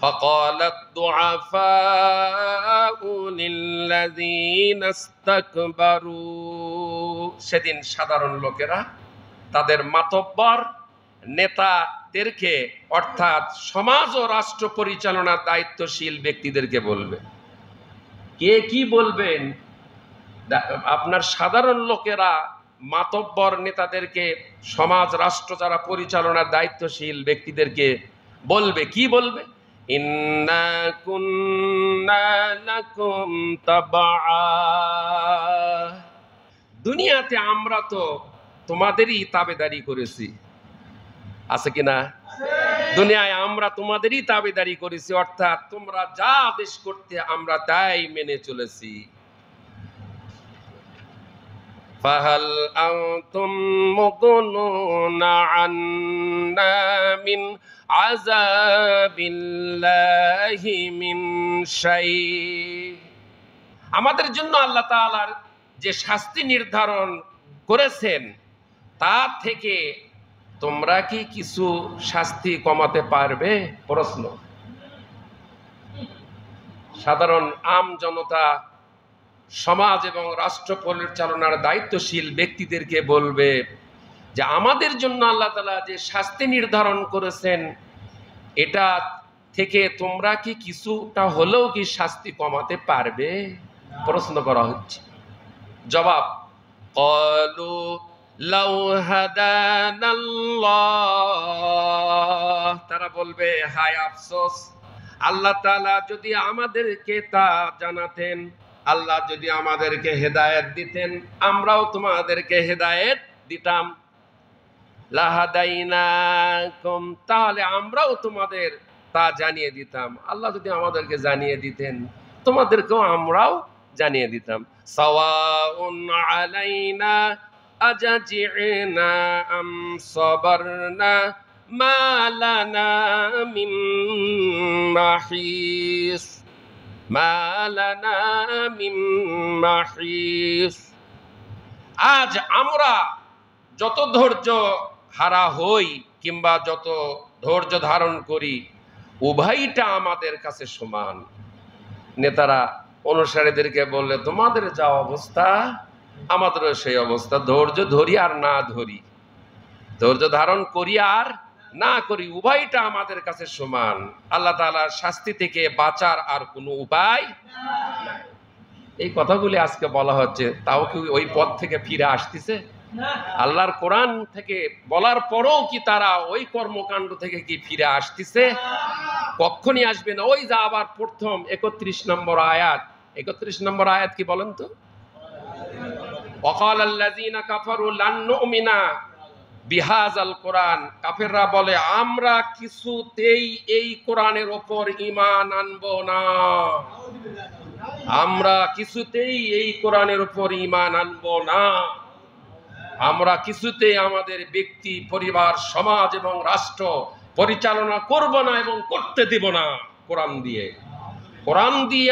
ফাকালাত দুআফাউ লিল্লাযিনা ইসতাকবারু। সেদিন সাধারণ লোকেরা তাদের মাতব্বর নেতাদেরকে, অর্থাৎ সমাজ ও রাষ্ট্র পরিচালনার দায়িত্বশীল ব্যক্তিদেরকে বলবে। কে কি বলবেন? আপনার সাধারণ লোকেরা মাতব্বর নেতাদেরকে, সমাজ রাষ্ট্র যারা পরিচালনার দায়িত্বশীল ব্যক্তিদেরকে বলবে, কি বলবে? ইন্না কুন্না লাকুম তাবআ। দুনিয়াতে আমরা তো তোমাদেরই তাবেদারি করেছি, আছে কিনা? দুনিয়ায় আমরা তোমাদেরই তাবেদারি করেছি, অর্থাৎ তোমরা যা আদেশ করতে আমরা তাই মেনে চলেছি। ফাহাল আনতুম মুগনুনা আন্না মিন আযাবিল্লাহি মিন শাই। আমাদের জন্য আল্লাহ তাআলার যে শাস্তি নির্ধারণ করেছেন তা থেকে তোমরা কি কিছু শাস্তি কমাতে পারবে? প্রশ্ন। সাধারণ আম জনতা সমাজ এবং রাষ্ট্র পরিচালনার দায়িত্বশীল ব্যক্তিদেরকে বলবে যে আমাদের জন্য আল্লাহ তাআলা যে শাস্তি নির্ধারণ করেছেন এটা থেকে তোমরা কি কিছুটা হলেও কি শাস্তি কমাতে পারবে? প্রশ্ন করা হচ্ছে। জবাব, ক্বালু লাউ হাদানাল্লাহ। তারা বলবে, হায় আফসোস, আল্লাহ তাআলা যদি আমাদেরকে তা জানাতেন, আল্লাহ যদি আমাদেরকে হেদায়েত দিতেন, আমরাও তোমাদেরকে হেদায়েত দিতাম। লাহাদাইনাকুম, তাহলে আমরাও তোমাদের তা জানিয়ে দিতাম। আল্লাহ যদি আমাদেরকে জানিয়ে দিতেন, তোমাদেরকেও আমরাও জানিয়ে দিতাম। সাওয়াউন আলাইনা আজাজিনা আম সাবারনা মা লানা মিন মাহিস, মা লানা মিন মাহিস। আজ আমরা যত ধৈর্য হারা হই কিংবা যত ধৈর্য ধারণ করি, উভয়টা আমাদের কাছে সমান। নেতারা অনুসারীদেরকে বললে, তোমাদের যা অবস্থা আমাদেরও সেই অবস্থা, ধৈর্য ধরি আর না ধরি, ধৈর্য ধারণ করি আর না করি, উভয়টা আমাদের কাছে সমান। আল্লাহ তাআলার শাস্তি থেকে বাঁচার আর কোনো উপায় নাই। এই কথাগুলি আজকে বলা হচ্ছে, তাও কি ওই পথ থেকে ফিরে আসতেছে? আল্লাহর কোরআন থেকে বলার পরেও কি তারা ওই কর্মকাণ্ড থেকে কি ফিরে আসতেছে? কখনই আসবে না। ওই যা আবার প্রথম 31 নম্বর আয়াত, 31 নম্বর আয়াত কি বলেন তো? ওয়াকালাল্লাযীনা কাফারু লান নুমিনা বিহাযাল কোরআন, কাফেররা বলে আমরা কিছুতেই এই কোরআনের উপর ঈমান আনবো না, আমরা কিছুতেই এই কোরআনের উপর ঈমান আনবো না, আমরা কিছুতেই আমাদের ব্যক্তি, পরিবার, সমাজ এবং রাষ্ট্র পরিচালনা করব না এবং করতে দেব না কোরআন দিয়ে। কোরআন দিয়ে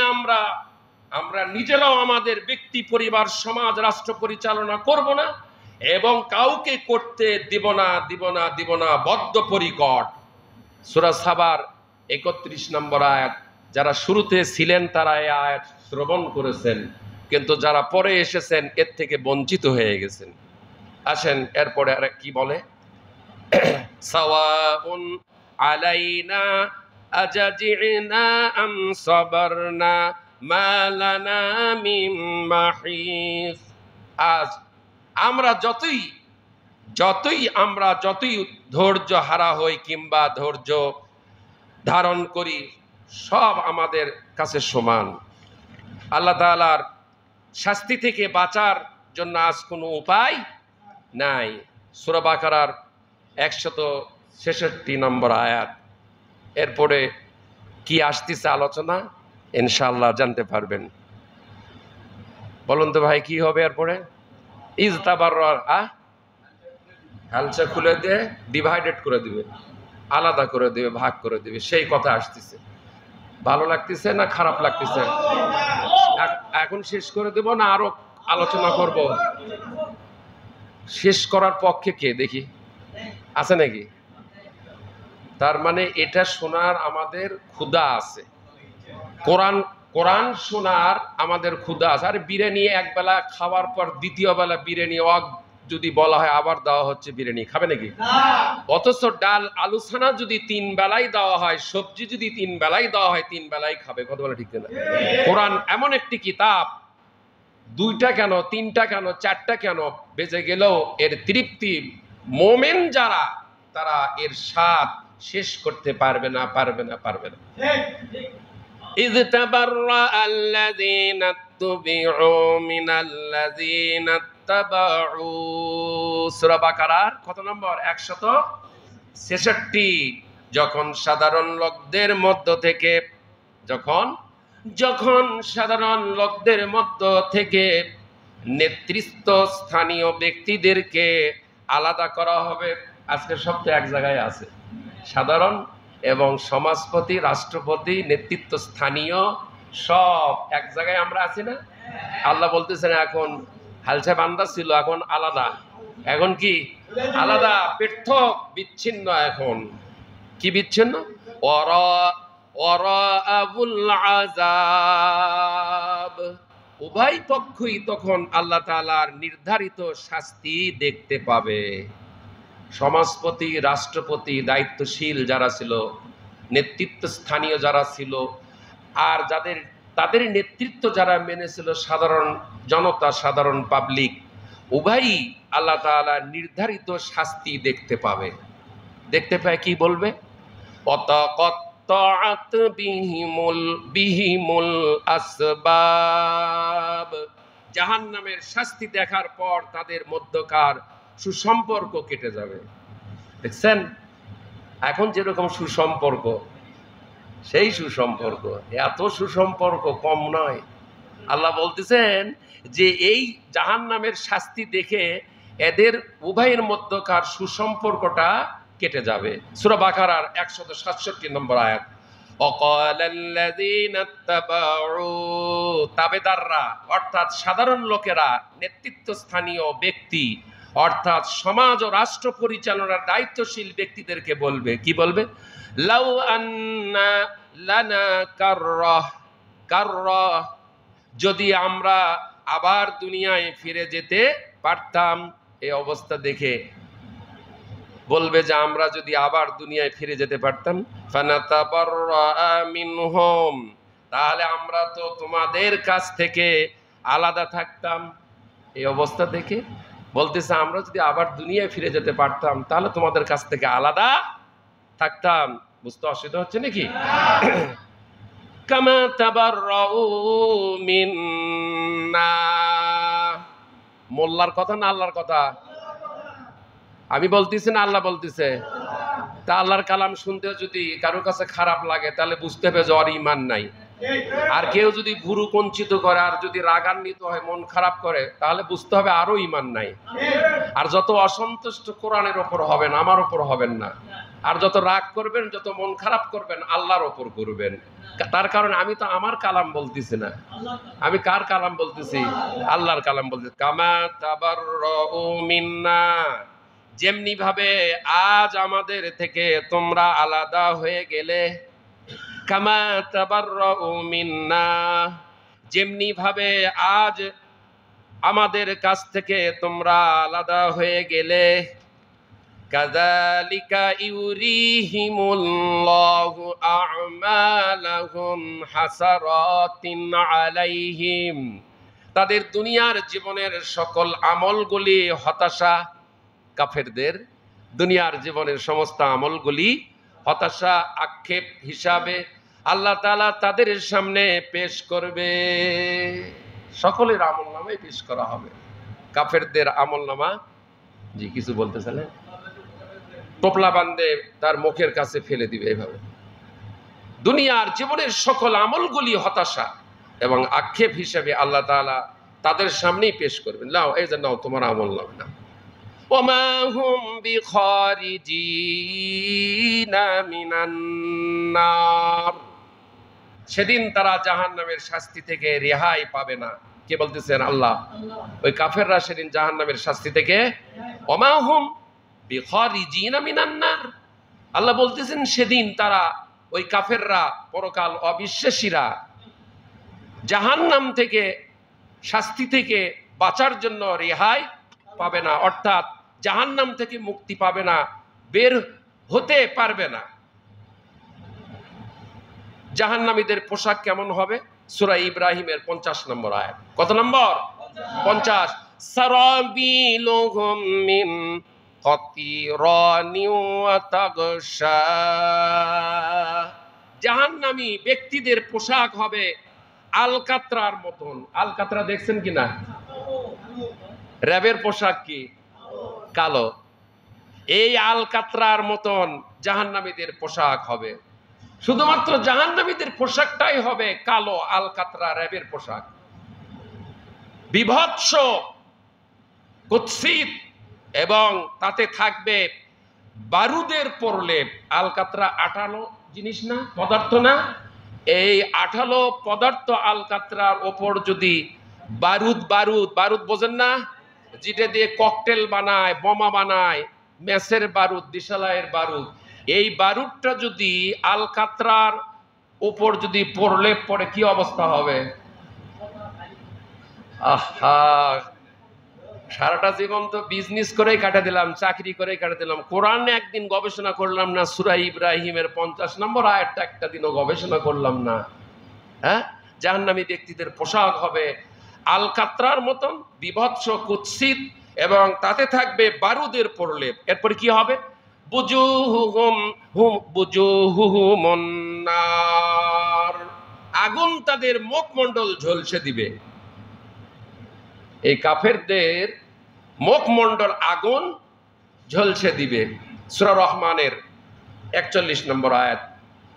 আমরা নিজেরাও আমাদের ব্যক্তি, পরিবার, সমাজ, রাষ্ট্র পরিচালনা করব না এবং কাউকে করতে দিব না বদ্ধপরিকর। সূরা সাবার 31 নম্বর আয়াত। যারা শুরুতে ছিলেন তারা এই আয়াত শ্রবণ করেছেন, কিন্তু যারা পরে এসেছেন এর থেকে বঞ্চিত হয়ে গেছেন। আসেন এরপরে আর কি বলে, সাওয়াউন আলাইনা আজাজিনা আম সাবারনা মা লানা মিন মাহিস। আজ আমরা যতই ধৈর্য হারা হই কিংবা ধৈর্য ধারণ করি, সব আমাদের কাছে সমান। আল্লাহ তাআলার শাস্তি থেকে বাঁচার জন্য আজ কোনো উপায় নাই। সূরা বাকারার 166 নম্বর আয়াত। এরপরে কি আসতেছে আলোচনা ইনশাআল্লাহ জানতে পারবেন। বলুন তো ভাই, কি হবে এরপরে? ইজতাবাররা, হালসা খুলে দিয়ে ডিভাইডেড করে দিবে, আলাদা করে দিবে, ভাগ করে দিবে, সেই কথা আসতেছে। ভালো লাগতেছে না খারাপ লাগতেছে? এখন শেষ করে দেব না আরো আলোচনা করব? শেষ করার পক্ষে কে দেখি আছে নাকি? তার মানে এটা শোনার আমাদের ক্ষুধা আছে, কোরআন শোনার আমাদের ক্ষুধা আছে। আর বিরিয়ানি একবেলা খাওয়ার পর দ্বিতীয় বেলা বিরিয়ানি যদি বলা হয় আবার দেওয়া হচ্ছে, বিরিয়ানি খাবে নাকি? অথচ ডাল আলু ছানা যদি 3 বেলাই দেওয়া হয়, সবজি যদি 3 বেলাই দেওয়া হয়, 3 বেলাই খাবে। কত বলে ঠিক না? কোরআন এমন একটি কিতাব, 2টা কেন 3টা কেন 4টা কেন বেজে গেলেও এর তৃপ্তি মোমেন যারা, তারা এর স্বাদ শেষ করতে পারবে না। ইযতাবাররা আল্লাযীনা তুবিউ মিনাল্লাযীনা তাবাউ। সূরা বাকারার কত নম্বর? 166। যখন সাধারণ লোকদের মধ্য থেকে নেতৃত্ব স্থানীয় ব্যক্তিদেরকে আলাদা করা হবে। আজকে সব তো এক জায়গায় আছে, সাধারণ এবং সমাজপতি, রাষ্ট্রপতি, নেতৃত্ব স্থানীয় সব এক জায়গায় আমরা আছি না? আল্লাহ বলতেছেন এখন হালসা বান্দা ছিল, এখন আলাদা। এখন কি আলাদা? পৃথক, বিচ্ছিন্ন। এখন কি বিচ্ছিন্ন? উভয় পক্ষই তখন আল্লাহ তাআলার নির্ধারিত শাস্তি দেখতে পাবে। সমাজপতি, রাষ্ট্রপতি, দায়িত্বশীল যারা ছিল, নেতৃত্ব স্থানীয় যারা ছিল, আর তাদের নেতৃত্ব যারা মেনেছিল সাধারণ জনতা, সাধারণ পাবলিক, উভয়ই আল্লাহ তাআলা নির্ধারিত শাস্তি দেখতে পাবে। দেখতে পায় কি বলবে? অতাকাত্তাআত বিহিমুল আসবাব। জাহান্নামের শাস্তি দেখার পর তাদের মধ্যকার সুসম্পর্ক কেটে যাবে। দেখছেন এখন যেরকম সুসম্পর্ক, সেই সুসম্পর্ক, এত সুসম্পর্ক কম নয়। আল্লাহ বলতেছেন যে এই জাহান্নামের শাস্তি দেখে এদের উভয়ের মধ্যকার সুসম্পর্কটা কেটে যাবে। সূরা বাকারার 167 নম্বর আয়াত। তাবেদাররা অর্থাৎ সাধারণ লোকেরা, নেতৃত্বস্থানীয় ব্যক্তি অর্থাৎ সমাজ ও রাষ্ট্র পরিচালনার দায়িত্বশীল ব্যক্তিদেরকে বলবে, কি বলবে? লাউ আন্না লানা কাররাহ, যদি আমরা আবার দুনিয়ায় ফিরে যেতে পারতাম। এই অবস্থা দেখে বলবে যে আমরা যদি আবার দুনিয়ায় ফিরে যেতে পারতাম, ফানাতাবাররা মিনহুম, তাহলে আমরা তো তোমাদের কাছ থেকে আলাদা থাকতাম। এই অবস্থা দেখে বলতেছে আমরা যদি আবার দুনিয়ায় ফিরে যেতে পারতাম তাহলে তোমাদের কাছ থেকে আলাদা থাকতাম। বুঝতে অসুবিধা হচ্ছে নাকি? কামা তাবাররাউ মিন্না, মোল্লার কথা না আল্লাহর কথা? আমি বলতেছি না আল্লাহ বলতেছে? তা আল্লাহর কালাম শুনতে যদি কারোর কাছে খারাপ লাগে তাহলে বুঝতে হবে যে ওর ঈমান নাই। আর কেউ যদি ভুরু কঞ্চিত করে আর যদি রাগান্বিত হয়, মন খারাপ করে, তাহলে বুঝতে হবে আরো ঈমান নাই। আর যত অসন্তুষ্ট কোরআনের ওপর হবেন, আমার ওপর হবেন না। আর যত রাগ করবেন, যত মন খারাপ করবেন, আল্লাহর ওপর করবেন। তার কারণ আমি তো আমার কালাম বলতেছি না, আমি কার কালাম বলতেছি? আল্লাহর কালাম বলতেছি। কামা তাবাররাউ মিন্না, যেমনি ভাবে আজ আমাদের থেকে তোমরা আলাদা হয়ে গেলে, কামা তাবাররাউ মিন্না, যেমনি ভাবে আজ আমাদের কাছ থেকে তোমরা আলাদা হয়ে গেলে, কাযালিকা ইউরিহিমুল্লাহু আ'মালাহুম হাসারাতিন আলাইহিম, তাদের দুনিয়ার জীবনের সকল আমলগুলি হতাশা, কাফেরদের দুনিয়ার জীবনের সমস্ত আমলগুলি হতাশা, আক্ষেপ হিসাবে আল্লাহ তাআলা তাদের সামনে পেশ করবে। সকলের আমলনামাই পেশ করা হবে। কাফেরদের আমলনামা, জি কিছু বলতেছিলেন? টোপলা বান্ধে তার মুখের কাছে ফেলে দিবে। এইভাবে দুনিয়ার জীবনের সকল আমলগুলি হতাশা এবং আক্ষেপ হিসেবে আল্লাহ তাআলা তাদের সামনেই পেশ করবেন। নাও এই যে নাও তোমার আমলনামা নাও। ওমা হুম বিখারিজিনা মিনান নার, সেদিন তারা জাহান্নামের শাস্তি থেকে রেহাই পাবে না। কে বলতেছেন? আল্লাহ। ওই কাফেররা সেদিন জাহান্নামের শাস্তি থেকে, ওমা হুম বিখারিজিনা মিনান নার, আল্লাহ বলতেছেন সেদিন তারা, ওই কাফেররা, পরকাল অবিশ্বাসীরা জাহান্নাম থেকে, শাস্তি থেকে বাঁচার জন্য রেহাই পাবে না, অর্থাৎ জাহান্নাম থেকে মুক্তি পাবে না, বের হতে পারবে না। জাহান্নামীদের পোশাক কেমন হবে? সূরা ইব্রাহিমের 50 নম্বর আয়াত। কত নম্বর? 50। সারাবিলুহুম মিন কাতিরানি ওয়া তাগশা, জাহান্নামী ব্যক্তিদের পোশাক হবে আলকাতরার মতন। আলকাতরা দেখছেন কিনা? র্যাবের পোশাক কি? কালো। এই আলকাতরার মতন জাহান্নামীদের পোশাক হবে। শুধুমাত্র জাহান্নামীদের পোশাকটাই হবে কালো, আলকাতরা র্যাবের পোশাক। বিভৎস, কুৎসিত, এবং তাতে থাকবে বারুদের প্রলেপ। আলকাতরা আঠালো জিনিস না, পদার্থ না? এই আঠালো পদার্থ আলকাতরার ওপর যদি বারুদ, বারুদ বারুদ বোঝেন না, যেটা দিয়ে ককটেল বানায়, বোমা বানায়, ম্যাচের বারুদ, দিশালাইয়ের বারুদ, এই বারুদটা যদি আলকাতরার উপর যদি প্রলেপ পড়ে কি অবস্থা হবে? আহা, সারাটা জীবন তো বিজনেস করেই কাটে দিলাম, চাকরি করেই কাটে দিলাম, কোরআনে একদিন গবেষণা করলাম না, সূরা ইব্রাহিমের 50 নম্বর আয়াতটা একটা দিনও গবেষণা করলাম না। হ্যাঁ, জাহান্নামী ব্যক্তিদের পোশাক হবে আলকাতরার মতন বিভৎস, কুৎসিত, এবং তাতে থাকবে বারুদের প্রলেপ। এরপরে কি হবে? বুজুহুহুম নার, আগুন তাদের মুখমণ্ডল ঝলসে দিবে। এই কাফেরদের মুখমণ্ডল আগুন ঝলসে দিবে। সূরা রহমানের 41 নম্বর আয়াত,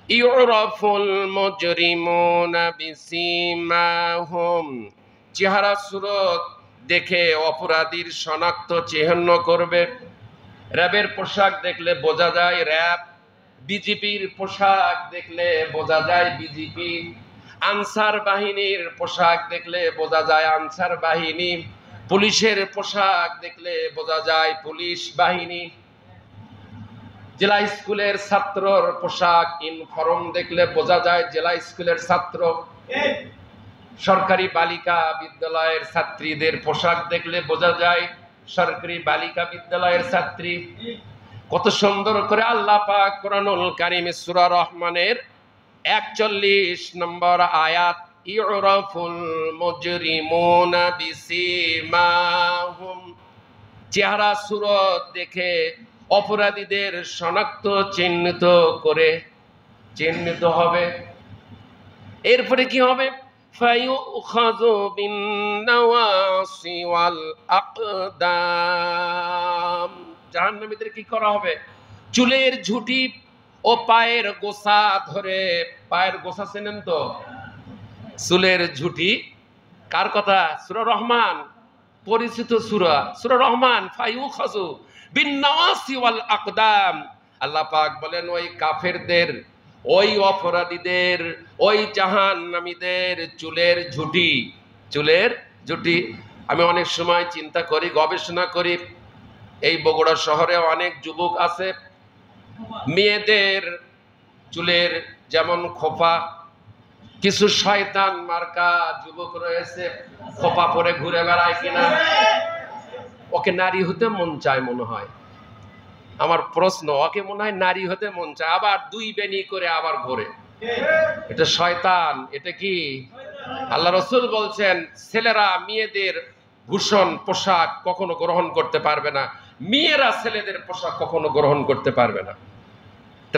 ইউরাফুল মুজরিমুনা বিসিমাহুম, চেহারা সুরত দেখে অপরাধীর শনাক্ত চিহ্ন করবে। র্যাবের পোশাক দেখলে বোঝা যায় র্যাব, বিজেপির পোশাক দেখলে বোঝা যায় বিজেপি, আনসার বাহিনীর পোশাক দেখলে বোঝা যায় আনসার বাহিনী, পুলিশের পোশাক দেখলে বোঝা যায় পুলিশ বাহিনী, জেলা স্কুলের ছাত্রর পোশাক ইউনিফর্ম দেখলে বোঝা যায় জেলা স্কুলের ছাত্র, সরকারি বালিকা বিদ্যালয়ের ছাত্রীদের পোশাক দেখলে বোঝা যায় সরকারি বালিকা বিদ্যালয়ের ছাত্রী। কত সুন্দর করে আল্লাহ পাক কোরআনুল কারীমে সূরা রহমানের 41 নম্বর আয়াত, ইউরাফুল মুজরিমুনা বিসিমাহুম, চেহারা সুরত দেখে অপরাধীদের শনাক্ত চিহ্নিত হবে। এরপরে কি হবে? ফায়ুখাযু বিন-নাওয়াসি ওয়াল আকদাম, জাহান্নামীদের কি করা হবে? চুলের ঝুঁটি ও পায়ের গোছা ধরে, পায়ের গোছা চেনেন তো? চুলের ঝুঁটি কার কথা? সূরা রহমান, পরিচিত সূরা, সূরা রহমান। ফায়ুখাযু বিন-নাওয়াসি ওয়াল আকদাম, আল্লাহ পাক বলেন ওই কাফেরদের, ওই অপরাধীদের, ওই জাহান্নামীদের চুলের ঝুঁটি। আমি অনেক সময় চিন্তা করি, গবেষণা করি, এই বগুড়া শহরে অনেক যুবক আছে, মেয়েদের চুলের যেমন খোপা, কিছু শয়তান মার্কা যুবক রয়েছে খোপা পরে ঘুরে বেড়ায় কিনা, ওকে নারী হতে মন চায় মনে হয়। আমার প্রশ্ন, ওকে মনে হয় নারী হতে মন চায়, আবার দুই বেনি করে আবার ঘোরে। এটা শয়তান। এটা কি? আল্লাহ রাসূল বলছেন ছেলেরা মেয়েদের ভূষণ পোশাক কখনো গ্রহণ করতে পারবে না, মেয়েরা ছেলেদের পোশাক কখনো গ্রহণ করতে পারবে না।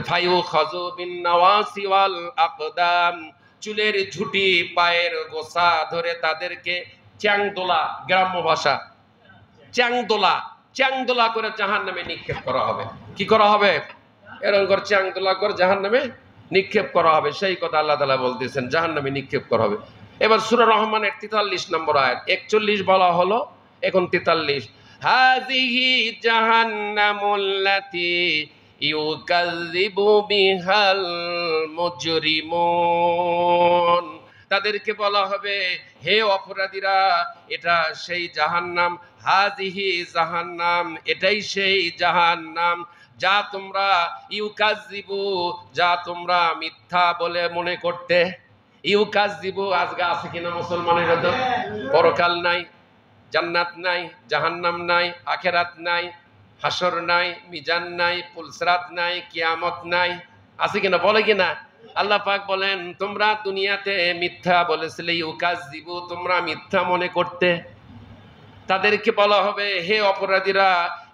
ফায়ুখাযু বিন-নাওয়াসি ওয়াল আকদাম, চুলের ঝুঁটি পায়ের গোছা ধরে তাদেরকে চ্যাংদোলা, গ্রাম্য ভাষা চ্যাংদোলা করে জাহান্নামে নিক্ষেপ করা হবে। কি করা হবে? এরকম করে চ্যাংদোলা করে জাহান্নামে নিক্ষেপ করা হবে। সেই কথা আল্লাহ তাআলা বলতেছেন, জাহান্নামে নিক্ষেপ করা হবে। এবার সূরা রহমানের 43 নম্বর আয়াত, 41 বলা হলো, এখন 43, হাযিহি জাহান্নামুল্লাতী ইউকাযযিবু বিহাল মুজরিমুন, তাদেরকে বলা হবে হে অপরাধীরা, এটা সেই জাহান্নাম, হাযিহি জাহান্নাম, এটাই সেই জাহান্নাম যা তোমরা ইউকাযযিবু, যা তোমরা মিথ্যা বলে মনে করতে। ইউকাযযিবু আজকে আছে কিনা মুসলমানের ভেতর? পরকাল নাই, জান্নাত নাই, জাহান্নাম নাই, আখিরাত নাই, হাসর নাই, মিজান নাই, পুলসরাত নাই, কিয়ামত নাই, আছে কিনা? বলে কিনা? আল্লাহ পাক বলেন তোমরা দুনিয়াতে মিথ্যা বলেছিলে, ইউকাযযিবু, তোমরা মিথ্যা মনে করতে। তাদেরকে বলা হবে হে অপরাধীরা,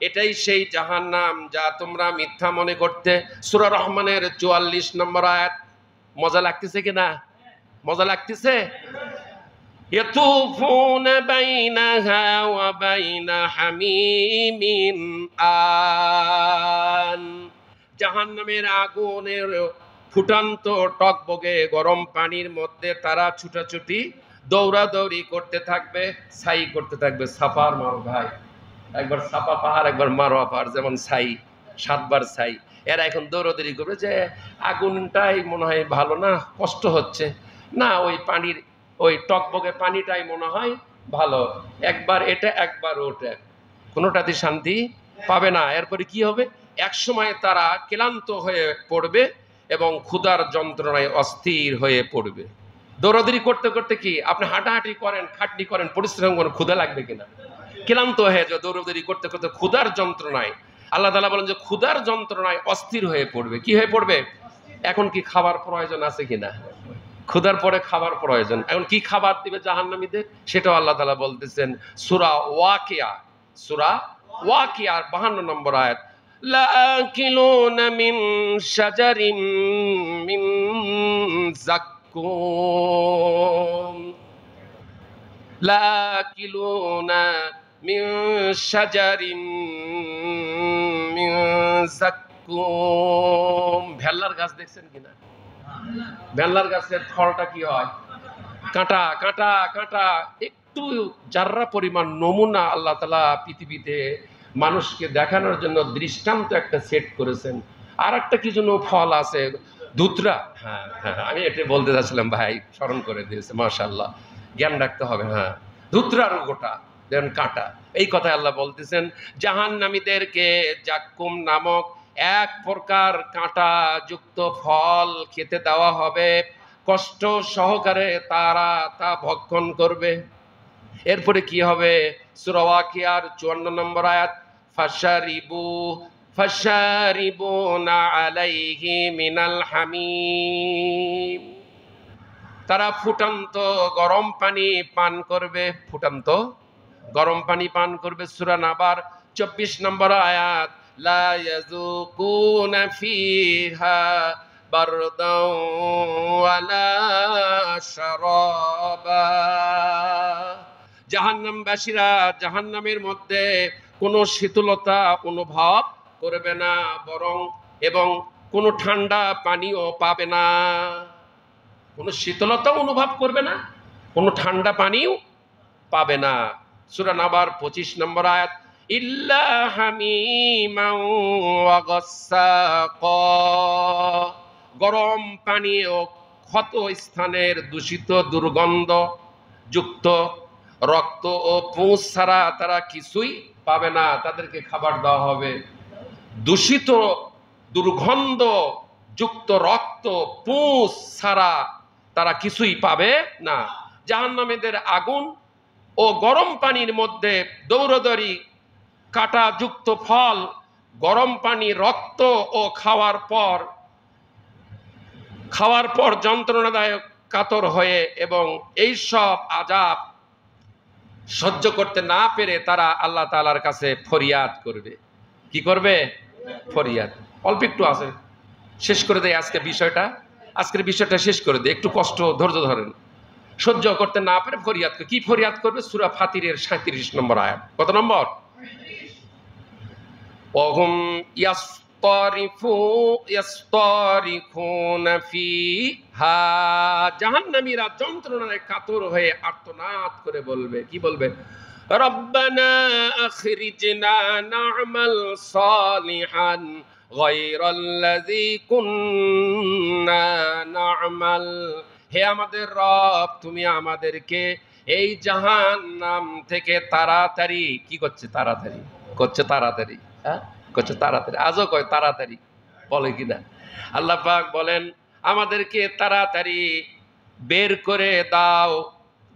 এটাই সেই জাহান্নাম যা তোমরা মিথ্যা মনে করতে। সূরা রহমানের 44 নম্বর আয়াত। মজা লাগতেছে কিনা? মজা লাগতেছে? ইয়াতুফুনা বাইনাহা ওয়া বাইনা হামিমিন আন, জাহান্নামের আগুনের ফুটান্ত টকবগে গরম পানির মধ্যে তারা ছুটাছুটি দৌড়াদৌড়ি করতে থাকবে, ছাই করতে থাকবে। সাফার মারো ভাই, একবার সাফা পাহাড় একবার মারোয়া পাহাড়, যেমন ছাই, 7 বার ছাই। এরা এখন দৌড়াদৌড়ি করবে যে আগুনটাই মনে হয় ভালো না, কষ্ট হচ্ছে না, ওই পানির ওই টকবগে পানিটাই মনে হয় ভালো, একবার এটা একবার ওটা, কোনোটাতে শান্তি পাবে না। এরপরে কি হবে? এক সময় তারা ক্লান্ত হয়ে পড়বে এবং ক্ষুধার যন্ত্রণায় অস্থির হয়ে পড়বে। দৌড়াদৌড়ি করতে করতে কি আপনি হাঁটাহাঁটি করেন, খাটনি করেন, পরিশ্রম করেন, ক্ষুধা লাগবে কিনা? ক্লান্ত হয়ে যায় দৌড়াদৌড়ি করতে করতে ক্ষুধার যন্ত্রণায়। আল্লাহ তাআলা বলেন যে ক্ষুধার যন্ত্রণায় অস্থির হয়ে পড়বে। কি হয়ে পড়বে? এখন কি খাবার প্রয়োজন আছে কিনা? ক্ষুধার পরে খাবার প্রয়োজন। এখন কি খাবার দিবে জাহান্নামীদের সেটাও আল্লাহ তাআলা বলতেছেন সূরা ওয়াকিয়া, সূরা ওয়াকিয়ার 52 নম্বর আয়াত, লাকিলুনা মিন শাজারিম মিন যাক্কুম, লাকিলুনা মিন শাজারিম মিন যাক্কুম। ভেল্লার গাছ দেখছেন কিনা? ভেল্লার গাছের ফলটা কি হয়? কাঁটা কাঁটা কাঁটা। একটু জাররা পরিমাণ নমুনা আল্লাহ তাআলা পৃথিবীতে মানুষকে দেখানোর জন্য দৃষ্টান্ত একটা সেট করেছেন। আর একটা কি যেন ফল আছে, ধুতরা। হ্যাঁ হ্যাঁ, আমি এটা বলতে চাচ্ছিলাম, ভাই স্মরণ করে দিয়েছে, মাশাআল্লাহ, জ্ঞান রাখতে হবে। হ্যাঁ, ধুতরার গোটা দেন কাঁটা। এই কথা আল্লাহ বলতেছেন জাহান্নামীদেরকে জাক্কুম নামক এক প্রকার কাঁটা যুক্ত ফল খেতে দেওয়া হবে, কষ্ট সহকারে তারা তা ভক্ষণ করবে। এরপরে কি হবে? সূরা ওয়াকিয়ার 54 নম্বর আয়াত, ফাশারিবু ফাশারিবুনা আলাইহি মিনাল হামিম। তারা ফুটন্ত গরম পানি পান করবে, ফুটন্ত গরম পানি পান করবে। সূরা নাবার 24 নম্বর আয়াত, লা ইয়াযুকুনা ফিহা বারদাও ওয়ালা শারাবা। জাহান্নামবাসীরা জাহান্নামের মধ্যে কোনো শীতলতা অনুভব করবে না, বরং এবং কোনো ঠান্ডা পানিও পাবে না। কোনো শীতলতা অনুভব করবে না, কোনো ঠান্ডা পানিও পাবে না। সূরা নাবার 25 নম্বর আয়াত, ইল্লা হামিমান ওয়া গাসসাকা। গরম পানি ও ক্ষত স্থানের দূষিত দুর্গন্ধ যুক্ত রক্ত ও পুঁজ ছাড়া তারা কিছুই পাবে না। তাদেরকে খাবার দেওয়া হবে দূষিত দুর্গন্ধ যুক্ত রক্ত পুঁজ ছাড়া তারা কিছুই পাবে না। জাহান্নামীদের আগুন ও গরম পানির মধ্যে দৌড়দৌড়ি, কাঁটা যুক্ত ফল, গরম পানি, রক্ত ও খাওয়ার পর যন্ত্রণাদায়ক কাতর হয়ে এবং এই সব আযাব সহ্য করতে না পেরে তারা আল্লাহ তাআলার কাছে ফরিয়াদ করবে। কি করবে? ফরিয়াদ। অল্প একটু আছে, শেষ করে দেয় আজকের বিষয়টা শেষ করে দেয়। একটু কষ্ট ধৈর্য ধরেন। সহ্য করতে না পেরে ফরিয়াদ করবে। কি ফরিয়াদ করবে? সূরা ফাতিরের 37 নম্বর আয়াত। কত নম্বর? ওহুম ইয়াসতারিখুনা ফিহা। জাহান্নামীরা যন্ত্রণায় কাতর হয়ে আর্তনাদ করে বলবে। কি বলবে? রব্বানা আখরিজনা না'মাল সালিহান গায়রাল্লাযী কুন্না না'মাল। হে আমাদের রব, তুমি আমাদেরকে এই জাহান্নাম থেকে তাড়াতাড়ি, কি করছে? তাড়াতাড়ি করছে, তাড়াতাড়ি, হ্যাঁ করছে তাড়াতাড়ি। আজও কয় তাড়াতাড়ি, বলে কিনা? আল্লাহ পাক বলেন আমাদেরকে তাড়াতাড়ি বের করে দাও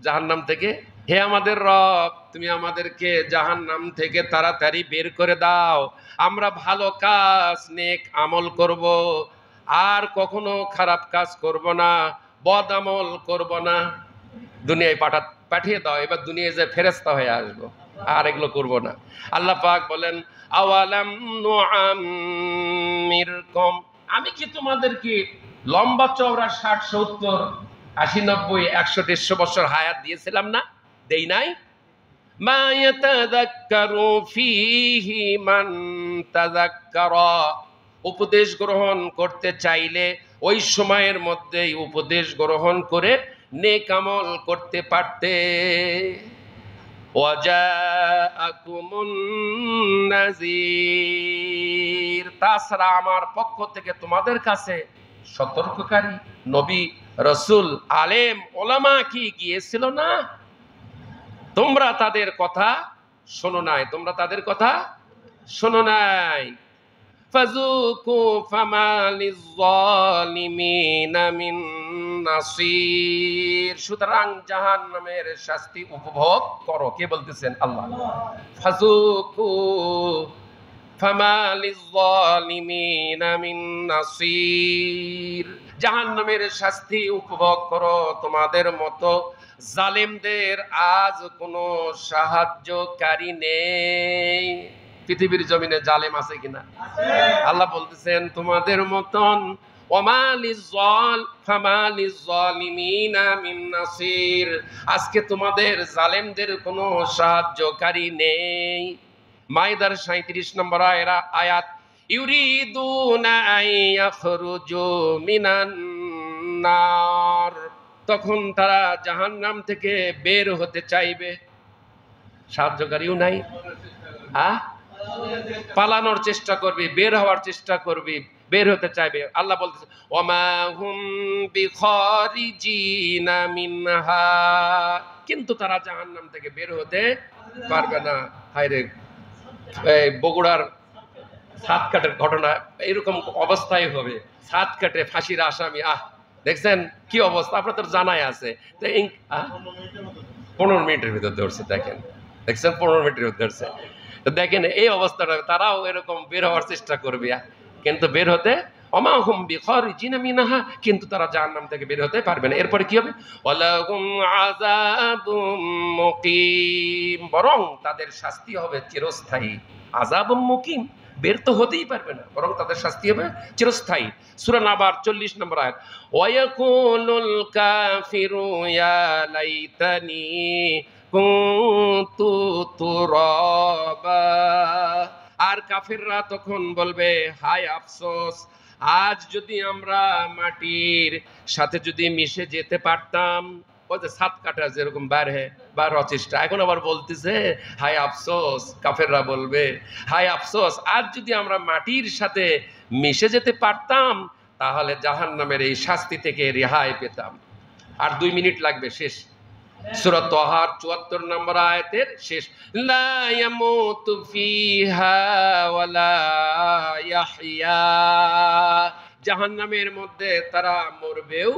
জাহান্নাম থেকে। হে আমাদের রব, তুমি আমাদেরকে জাহান্নাম থেকে তাড়াতাড়ি বের করে দাও। আমরা ভালো কাজ, নেক আমল করব, আর কখনো খারাপ কাজ করব না, বদ আমল করব না। দুনিয়ায় পাঠিয়ে দাও, এবার দুনিয়ায় যে ফেরেশতা হয়ে আসবো, আর এগুলো করব না। আল্লাহ পাক বলেন আওয়ালাম নুআম্মিরকুম, আমি কি তোমাদেরকে লম্বা চওড়া 60, 70, 80, 90, 100, 150 বছর হায়াত দিয়েছিলাম না? দেই নাই? মা ইয়াতাযাক্কারু ফীহি মান তাযাক্কারা। উপদেশ গ্রহণ করতে চাইলে ওই সময়ের মধ্যেই উপদেশ গ্রহণ করে নেক আমল করতে পারতে। ওয়াজাআকুমুন নাযীর, তাছাড়া আমার পক্ষ থেকে তোমাদের কাছে সতর্ককারী নবী, রাসূল, আলেম, ওলামা কি গিয়েছিল না? তোমরা তাদের কথা শোনো নাই, তোমরা তাদের কথা শোনো নাই। ফাযুকু ফামা লিয-যালিমিনা মিন নাসির। সুতরাং জাহান্নামের শাস্তি উপভোগ করো। কে বলতেছেন? আল্লাহ। ফাযুকু ফামা লিয-যালিমিনা মিন নাসির। জাহান্নামের শাস্তি উপভোগ করো, তোমাদের মতো জালেমদের আজ কোনো সাহায্যকারী নেই। পৃথিবীর জমিনে জালেম আছে কিনা? আল্লাহ বলতেছেন তোমাদের মতন ফামা লিয-যালিমিনা মিন নাসির। আজকে তোমাদের জালেমদের কোনো সাহায্যকারী নেই। মাইদার 37 নম্বর আয়াত, ইউরিদুনা আন ইয়াখরুজু মিনান নার, তখন তারা জাহান্নাম থেকে বের হতে চাইবে, সাহায্যকারীও নাই, পালানোর চেষ্টা করবি, বের হওয়ার চেষ্টা করবি, বের হতে চাইবে। আল্লাহ বলতেছে ওমা হুম বিখারিজিনা মিনহা, কিন্তু তারা জাহান্নাম থেকে বের হতে পারবে না। হায়রে, এই বগুড়ার সাত কাটের ঘটনা এরকম অবস্থায় হবে, সাত কাটে ফাঁসির আসামি, দেখছেন কি অবস্থা, আপনার তো জানাই আছে। তো 15 মিনিটের ভিতর ধরছে, দেখেন, দেখছেন 15 মিনিটের ভিতর ধরছে। তো দেখেন এই অবস্থাটা, তারাও এরকম বের হওয়ার চেষ্টা করবে, কিন্তু বের হতে ওমা হুম বিখারিজিনা মিনহা, কিন্তু তারা জাহান্নাম থেকে বের হতে পারবে না। এরপরে কি হবে? ওয়ালাহুম আযাবুম মুকিম, বরং তাদের শাস্তি হবে চিরস্থায়ী। আযাবুম মুকিম, বের তো হতেই পারবে না, বরং তাদের শাস্তি হবে চিরস্থায়ী। সূরা নাবার 40 নম্বর আয়াত, ওয়ায়াকুলুল কাফিরু ইয়া লাইতানি কুনতু তুরাবা, আর কাফিররা তখন বলবে হায় আফসোস, আজ যদি আমরা মাটির সাথে যদি মিশে যেতে পারতাম। ওই যে সাত কাটা যেরকম বার অচেষ্টা, এখন আবার বলতেছে হায় আফসোস, কাফেররা বলবে হায় আফসোস, আজ যদি আমরা মাটির সাথে মিশে যেতে পারতাম তাহলে জাহান্নামের এই শাস্তি থেকে রেহাই পেতাম। আর 2 মিনিট লাগবে, শেষ। সূরা তাহার 74 নম্বর আয়াতের শেষ, লা ইয়ামুতু ফিহা ওয়ালা ইয়াহইয়া, জাহান্নামের মধ্যে তারা মরবেও।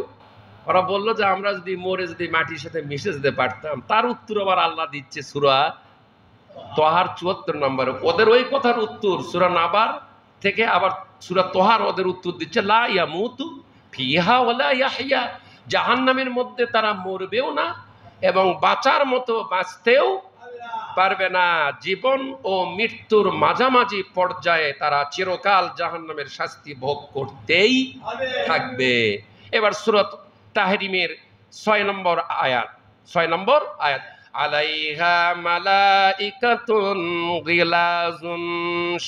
ওরা বলল যে আমরা যদি মরে যদি মাটির সাথে মিশে যেতে পারতাম, তার উত্তর আবার আল্লাহ দিচ্ছে সূরা তাহার 74 নম্বরে। ওদের ওই কথার উত্তর সূরা নাবার থেকে আবার সূরা তাহার ওদের উত্তর দিচ্ছে লা ইয়ামুতু ফিহা ওয়ালা ইয়াহইয়া, জাহান্নামের মধ্যে তারা মরবেও না এবং বাঁচার মতো বাঁচতেও পারবে না। জীবন ও মৃত্যুর মাঝামাঝি পর্যায়ে তারা চিরকাল জাহান্নামের শাস্তি ভোগ করতেই থাকবে। এবার সূরা তাহরিমের 6 নম্বর আয়াত, আলাইহা মালাইকাতুন গিলাজুন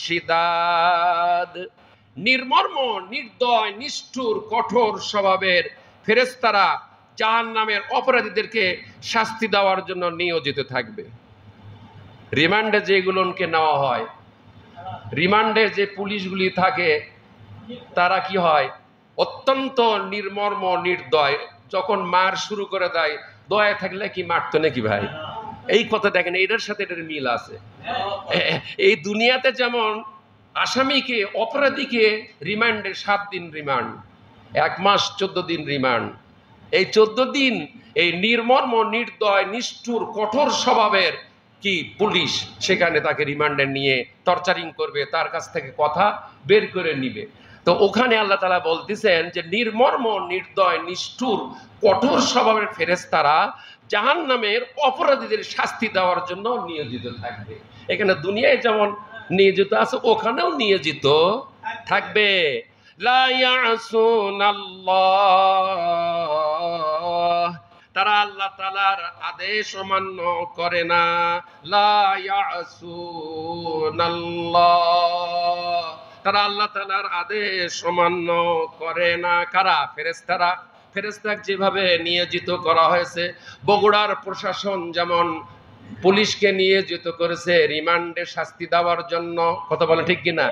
শিদাদ, নির্মর্ম, নির্দয়, নিষ্ঠুর, কঠোর স্বভাবের ফেরেশতারা জাহান্নামের অপরাধীদেরকে শাস্তি দেওয়ার জন্য নিয়োজিত থাকবে। রিমান্ডে যেগুলোকে নেওয়া হয়, রিমান্ডে যে পুলিশগুলি থাকে তারা কি হয়, অত্যন্ত নির্মর্ম, নির্দয়। যখন মার শুরু করে দেয়, দয়া থাকলে কি মারতো নাকি ভাই? এই কথা দেখেন, এটার সাথে এটার মিল আছে। এই দুনিয়াতে যেমন আসামিকে, অপরাধীকে রিমান্ডে 7 দিন রিমান্ড, 1 মাস 14 দিন রিমান্ড, এই 14 দিন এই নির্মর্ম, নির্দয়, নিষ্ঠুর, কঠোর স্বভাবের কি পুলিশ সেখানে তাকে রিমান্ডে নিয়ে টর্চারিং করবে, তার কাছ থেকে কথা বের করে নিবে। তো ওখানে আল্লাহ তাআলা বলতেছেন যে নির্মর্ম, নির্দয়, নিষ্ঠুর, কঠোর স্বভাবের ফেরেশতারা জাহান্নামের অপরাধীদের শাস্তি দেওয়ার জন্য নিয়োজিত থাকবে। এখানে দুনিয়ায় যেমন নিয়োজিত আছে, ওখানেও নিয়োজিত থাকবে। লা ইয়াসুনাল্লাহ, তারা আল্লাহ তাআলার আদেশ অমান্য করে না। লা ইয়াসুনাল্লাহ, তারা আল্লাহ তাআলার আদেশ অমান্য করে না। কারা? ফেরেশতারা। ফেরেশতা যেভাবে নিয়োজিত করা হয়েছে, বগুড়ার প্রশাসন যেমন পুলিশকে নিয়োজিত করেছে রিমান্ডে শাস্তি দেওয়ার জন্য, কথা বলে ঠিক কিনা,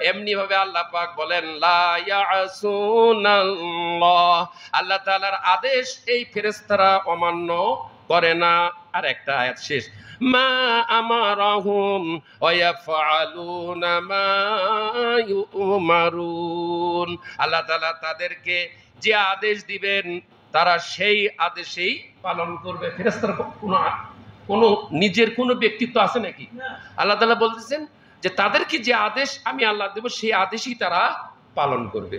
এমনি ভাবে আল্লাহ পাক বলেন লা ইয়াসুনাল্লাহ, আল্লাহ তাআলার আদেশ এই ফেরেশতারা অমান্য করে না। আর একটা আয়াত শেষ, মা আমারাহুম ওয়া ইয়াফআলুনা মা ইউমারুন, আল্লাহ তাআলা তাদেরকে যে আদেশ দিবেন তারা সেই আদেশেই পালন করবে। ফেরেশতার কোনো নিজের কোনো ব্যক্তিত্ব আছে নাকি? আল্লাহ তাআলা বলতেছেন যে তাদেরকে যে আদেশ আমি আল্লাহ দেব সেই আদেশই তারা পালন করবে।